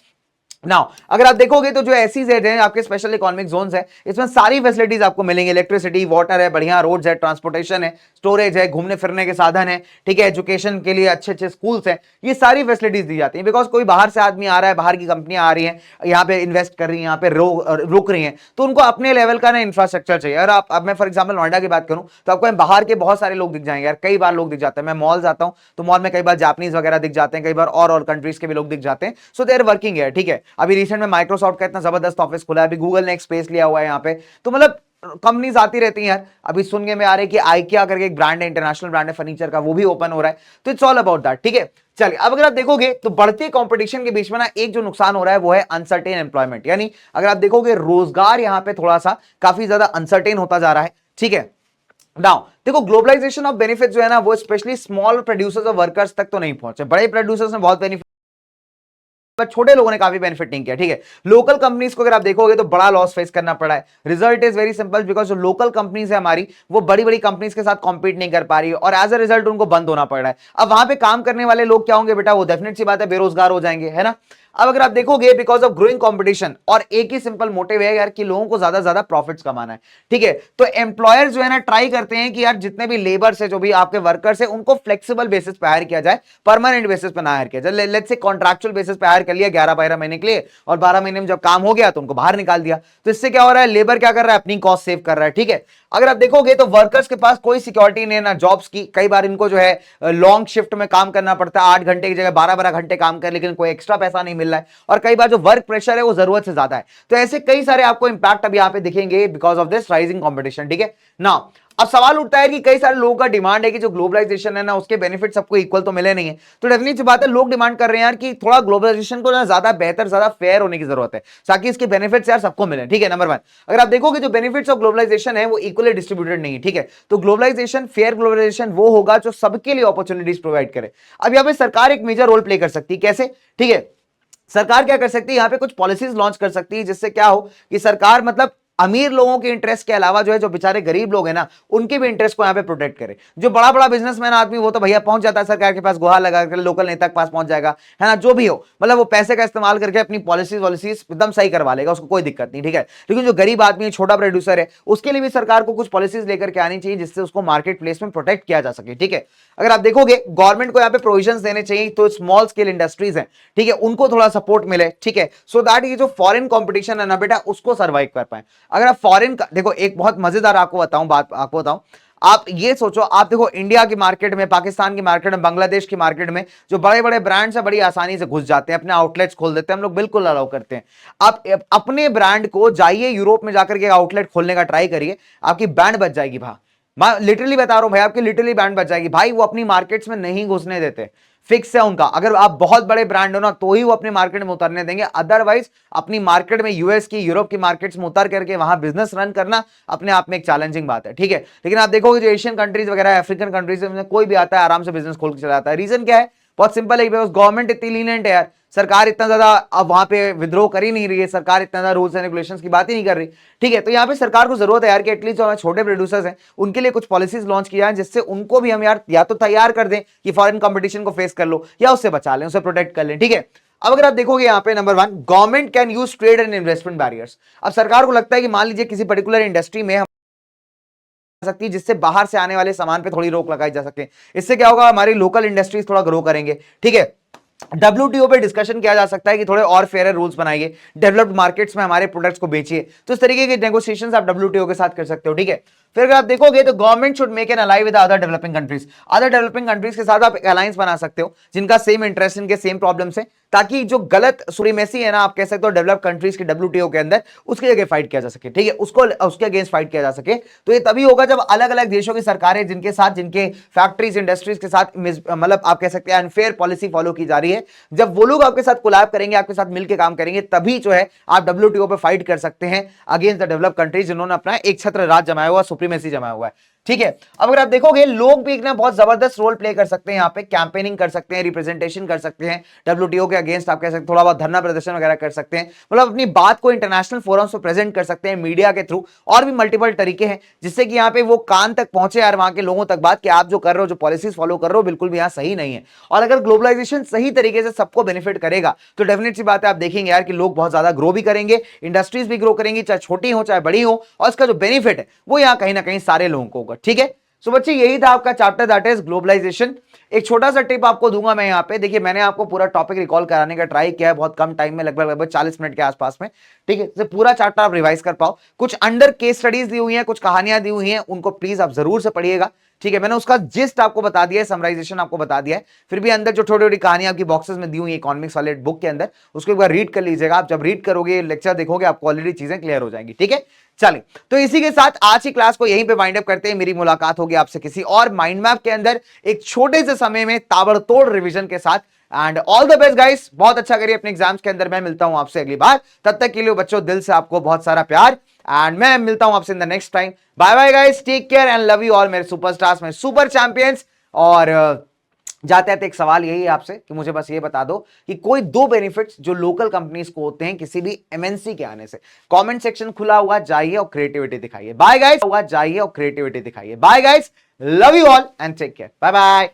नाउ अगर आप देखोगे तो जो SEZ है, आपके स्पेशल इकोनॉमिक जोन्स है, इसमें सारी फैसिलिटीज आपको मिलेंगी। इलेक्ट्रिसिटी, वाटर है, बढ़िया रोड्स है, ट्रांसपोर्टेशन है, स्टोरेज है, घूमने फिरने के साधन है, ठीक है, एजुकेशन के लिए अच्छे अच्छे स्कूल्स हैं, ये सारी फैसिलिटीज दी जाती है। बिकॉज कोई बाहर से आदमी आ रहा है, बाहर की कंपनियां आ रही हैं, यहाँ पे इन्वेस्ट कर रही हैं, यहाँ पे रुक रही हैं, तो उनको अपने लेवल का ना इंफ्रास्ट्रक्चर चाहिए। और आप, अब मैं फॉर एग्जाम्पल नोएडा की बात करूं तो आपको बाहर के बहुत सारे लोग दिख जाएंगे यार, कई बार लोग दिख जाते हैं। मैं मॉल जाता हूं तो मॉल में कई बार जापानीज वगैरह दिख जाते हैं, कई बार और कंट्रीज के भी लोग दिख जाते हैं। सो दे आर वर्किंग है, ठीक है। अभी रिसेंट में माइक्रोसॉफ्ट का इतना जबरदस्त ऑफिस खुला है, अभी गूगल ने एक स्पेस लिया हुआ है यहाँ पे, तो मतलब कंपनीज आती रहती हैं यार। अभी सुनने में आ रहा है कि आइकिया करके एक ब्रांड है, इंटरनेशनल ब्रांड है फर्नीचर का, वो भी ओपन हो रहा है। तो इट्स ऑल अबाउट दैट, ठीक है। चलिए अब अगर आप देखोगे तो बढ़ती कंपटीशन के बीच में ना एक जो नुकसान हो रहा है वो है अनसर्टेन एम्प्लॉयमेंट। यानी अगर आप देखोगे रोजगार यहां पे थोड़ा सा काफी ज्यादा अनसर्टेन होता जा रहा है, ठीक है। नाउ देखो ग्लोबलाइजेशन ऑफ बेनिफिट जो है ना वो स्पेशली स्मॉल प्रोड्यूसर्स और वर्कर्स तक तो नहीं पहुंचे, बड़े प्रोड्यूसर्स ने बहुत बेनिफिट बट छोटे लोगों ने काफी बेनिफिट नहीं किया, ठीक है। लोकल कंपनीज को अगर आप देखोगे तो बड़ा लॉस फेस करना पड़ा है। Result is very simple, because जो लोकल कंपनीज है हमारी, वो बड़ी बड़ी कंपनीज के साथ कॉम्पीट नहीं कर पा रही है और एज अ रिजल्ट उनको बंद होना पड़ रहा है। अब वहां पे काम करने वाले लोग क्या होंगे बेटा, वो डेफिनेट सी बात है बेरोजगार हो जाएंगे, है ना। अब अगर आप देखोगे बिकॉज ऑफ ग्रोइंग कंपटीशन, और एक ही सिंपल मोटिव है यार कि लोगों को ज्यादा ज्यादा प्रॉफिट्स कमाना है, ठीक है। तो एम्प्लॉयर जो है ना ट्राई करते हैं कि यार जितने भी लेबर्स है, जो भी आपके वर्कर्स है, उनको फ्लेक्सिबल बेसिस पे हायर किया जाए, परमानेंट बेसिस पे ना हायर किया जाए। लेट्स से कॉन्ट्रैक्चुअल बेसिस पे हायर कर लिया 11-12 महीने के लिए, और 12 महीने में जब काम हो गया तो उनको बाहर निकाल दिया। तो इससे क्या हो रहा है, लेबर क्या कर रहा है, अपनी कॉस्ट सेव कर रहा है, ठीक है। अगर आप देखोगे तो वर्कर्स के पास कोई सिक्योरिटी नहीं है ना जॉब्स की, कई बार इनको जो है लॉन्ग शिफ्ट में काम करना पड़ता है, 8 घंटे की जगह 12-12 घंटे काम कर, लेकिन कोई एक्स्ट्रा पैसा नहीं मिल रहा है, और कई बार जो वर्क प्रेशर है वो जरूरत से ज्यादा है। तो ऐसे कई सारे आपको इंपैक्ट अभी यहां पे दिखेंगे because of this rising competition, ठीक है ना। अब सवाल उठता है कि कई सारे लोगों का डिमांड है कि जो ग्लोबलाइजेशन है ना उसके बेनिफिट सबको इक्वल तो मिले नहीं है। तो डेफिनेटली बात है, लोग डिमांड कर रहे हैं यार कि थोड़ा ग्लोबलाइजेशन को ना ज्यादा बेहतर, ज्यादा फेयर होने की जरूरत है, ताकि इसके बेनिफिट्स यार सबको मिले, ठीक है। नंबर 1, अगर आप देखोगे जो बेनिफिट्स ऑफ ग्लोबलाइजेशन है वो इक्वली डिस्ट्रीब्यूटेड नहीं है, ठीक है। तो ग्लोबलाइजेशन, फेयर ग्लोबलाइजेशन वो होगा जो सबके लिए अपॉर्चुनिटीज प्रोवाइड करे। अब यहाँ पे सरकार एक मेजर रोल प्ले कर सकती है, कैसे, ठीक है। सरकार क्या कर सकती है, यहां पे कुछ पॉलिसीज लॉन्च कर सकती है, जिससे क्या हो कि सरकार मतलब अमीर लोगों के इंटरेस्ट के अलावा जो है, जो बेचारे गरीब लोग हैं ना, उनके भी इंटरेस्ट को यहां पे प्रोटेक्ट करे। जो बड़ा बड़ा बिजनेसमैन आदमी, वो तो भैया पहुंच जाता है सरकार के पास, गुहार लगा कर लोकल नेता के पास पहुंच जाएगा, है ना, जो भी हो, मतलब वो पैसे का इस्तेमाल करके अपनी पॉलिसीज वॉलिसीज एकदम सही करवा लेगा, उसको कोई दिक्कत नहीं, ठीक है। लेकिन जो गरीब आदमी है, छोटा प्रोड्यूसर है, उसके लिए भी सरकार को कुछ पॉलिसीज लेकर के आनी चाहिए, जिससे उसको मार्केट प्लेस में प्रोटेक्ट किया जा सके, ठीक है। अगर आप देखोगे गवर्नमेंट को यहाँ पे प्रोविजंस देने चाहिए, तो स्मॉल स्केल इंडस्ट्रीज है, ठीक है, उनको थोड़ा सपोर्ट मिले, ठीक है, सो दैट ये जो फॉरेन कंपटीशन है ना बेटा, उसको सर्वाइव कर पाए। अगर आप फॉरेन का देखो, एक बहुत मजेदार आपको बताऊं बात, आपको बताऊं, आप ये सोचो, आप देखो इंडिया की मार्केट में, पाकिस्तान की मार्केट में, बांग्लादेश की मार्केट में जो बड़े बड़े ब्रांड्स है बड़ी आसानी से घुस जाते हैं, अपने आउटलेट्स खोल देते हैं, हम लोग बिल्कुल अलाउ करते हैं। आप अपने ब्रांड को जाइए यूरोप में जाकर के आउटलेट खोलने का ट्राई करिए, आपकी बैंड बच जाएगी भा, मैं लिटरली बता रहा हूं भाई, आपकी लिटरली बैंड बच जाएगी भाई। वो अपनी मार्केट्स में नहीं घुसने देते, फिक्स है उनका। अगर आप बहुत बड़े ब्रांड हो ना तो ही वो अपने मार्केट में उतरने देंगे, अदरवाइज अपनी मार्केट में, यूएस की, यूरोप की मार्केट्स में उतर करके वहां बिजनेस रन करना अपने आप में एक चैलेंजिंग बात है, ठीक है। लेकिन आप देखोगे जो एशियन कंट्रीज वगैरह, अफ्रीकन कंट्रीज में कोई भी आता है आराम से बिजनेस खोल के चला जाता है। रीजन क्या है, बहुत सिंपल है, गवर्नमेंट इतनी लीनियंट है यार, सरकार इतना ज्यादा अब वहां पे विद्रोह कर ही नहीं रही है, सरकार इतना ज्यादा रूल्स एंड रेगुलेशंस की बात ही नहीं कर रही, ठीक है। तो यहाँ पे सरकार को जरूरत है यार कि एटलीस्ट जो हमारे छोटे प्रोड्यूसर्स हैं उनके लिए कुछ पॉलिसीज लॉन्च किया है, जिससे उनको भी हम यार या तो तैयार कर दें कि फॉरेन कंपटीशन को फेस कर लो, या उससे बचा लें, उसे प्रोटेक्ट कर लें, ठीक है। अब अगर आप देखोगे यहाँ पे number 1, government can use trade and investment barriers. अब सरकार को लगता है कि मान लीजिए किसी पर्टिकुलर इंडस्ट्री में सकती है, जिससे बाहर से आने वाले सामान पे थोड़ी रोक लगाई जा सके। इससे क्या होगा, हमारी लोकल इंडस्ट्रीज थोड़ा ग्रो करेंगे, ठीक है। डब्ल्यूटीओ पे डिस्कशन किया जा सकता है कि थोड़े और फेयर रूल्स बनाइए, डेवलप्ड मार्केट्स में हमारे प्रोडक्ट्स को बेचिए। तो इस तरीके के नेगोशिएशंस आप डब्ल्यूटीओ के साथ कर सकते हो, ठीक है। फिर अगर आप देखोगे तो गवर्नमेंट शुड मेक एन अलाइ with other developing countries. Other developing countries के साथ आप अलायंस बना सकते हो जिनका सेम इंटरेस्ट, इनके सेम प्रॉब्लम्स है, ताकि जो गलत सुप्रीमेसी है ना, आप कह सकते हो डेवलप कंट्रीज के डब्ल्यूटीओ के अंदर, उसकी जगह फाइट किया जा सके, ठीक है, उसको उसके अगेंस्ट फाइट किया जा सके। तो ये तभी होगा जब अलग अलग देशों की सरकारें, जिनके साथ, जिनके फैक्ट्रीज इंडस्ट्रीज के साथ मतलब आप कह सकते हैं अनफेयर पॉलिसी फॉलो की जा रही है, जब वो लोग आपके साथ कोलैब करेंगे, आपके साथ मिलकर काम करेंगे, तभी जो है आप डब्ल्यूटीओ पे फाइट कर सकते हैं अगेंस्ट द डेवलप कंट्रीज, जिन्होंने अपना एक छत्र राज जमाया हुआ, सुप्रीमेसी जमाया हुआ है, ठीक है। अब अगर आप देखोगे लोग भी एक ना बहुत जबरदस्त रोल प्ले कर सकते हैं, यहाँ पे कैंपेनिंग कर सकते हैं, रिप्रेजेंटेशन कर सकते हैं डब्ल्यूटीओ के अगेंस्ट, आप कह सकते हैं थोड़ा बहुत धरना प्रदर्शन वगैरह कर सकते हैं, मतलब अपनी बात को इंटरनेशनल फोरम्स पे प्रेजेंट कर सकते हैं मीडिया के थ्रू, और भी मल्टीपल तरीके हैं जिससे कि यहाँ पे वो कान तक पहुंचे यार, वहां के लोगों तक बात कि आप जो कर रहे हो, जो पॉलिसीज फॉलो कर रहे हो, बिल्कुल भी यहाँ सही नहीं है। और अगर ग्लोबलाइजेशन सही तरीके से सबको बेनिफिट करेगा तो डेफिनेट सी बात है, आप देखेंगे यार कि लोग बहुत ज्यादा ग्रो भी करेंगे, इंडस्ट्रीज भी ग्रो करेंगी, चाहे छोटी हो चाहे बड़ी हो, और इसका जो बेनिफिट है वो यहाँ कहीं ना कहीं सारे लोगों को होगा, ठीक है। सो बच्चे यही था आपका चैप्टर, दैट इज ग्लोबलाइजेशन। एक छोटा सा टिप आपको दूंगा मैं यहाँ पे, देखिए मैंने आपको पूरा टॉपिक रिकॉल कराने का ट्राई किया है बहुत कम टाइम में, लगभग 40 मिनट के आसपास में, ठीक है, तो पूरा चैप्टर आप रिवाइज कर पाओ। कुछ अंडर केस स्टडीज दी हुई हैं, कुछ कहानियां दी हुई हैं, उनको प्लीज आप जरूर से पढ़िएगा, ठीक है। मैंने उसका जिस्ट आपको बता दिया है, समराइजेशन आपको बता दिया है, फिर भी अंदर जो छोटी छोटी कहानियां आपकी बॉक्सेस में दी हुई है इकोनॉमिक्स वाले बुक के अंदर, उसको एक बार रीड कर लीजिएगा। आप जब रीड करोगे, लेक्चर देखोगे, आपको ऑलरेडी चीजें क्लियर हो जाएंगी, ठीक है। चलिए, तो इसी के साथ आज की क्लास को यहीं पे वाइंड अप करते हैं। मेरी मुलाकात होगी आपसे किसी और माइंड मैप के अंदर एक छोटे से समय में ताबड़तोड़ रिवीजन के साथ। And all the best guys, बहुत अच्छा करिए अपने एग्जाम्स के अंदर। मैं मिलता हूं आपसे अगली बार, तब तक के लिए बच्चों दिल से आपको बहुत सारा प्यार, एंड मैं मिलता हूं आपसे in the next time. Bye bye guys, take care and love you all मेरे सुपरस्टार्स, मेरे सुपर चैंपियंस, और जाते आते एक सवाल यही है आपसे कि मुझे बस ये बता दो कि कोई दो बेनिफिट्स जो लोकल कंपनीज को होते हैं किसी भी एमएनसी के आने से। कमेंट सेक्शन खुला हुआ, जाइए और क्रिएटिविटी दिखाइए। बाय गाइस, जाइए और क्रिएटिविटी दिखाइए। Bye guys, love you all and take care, bye bye.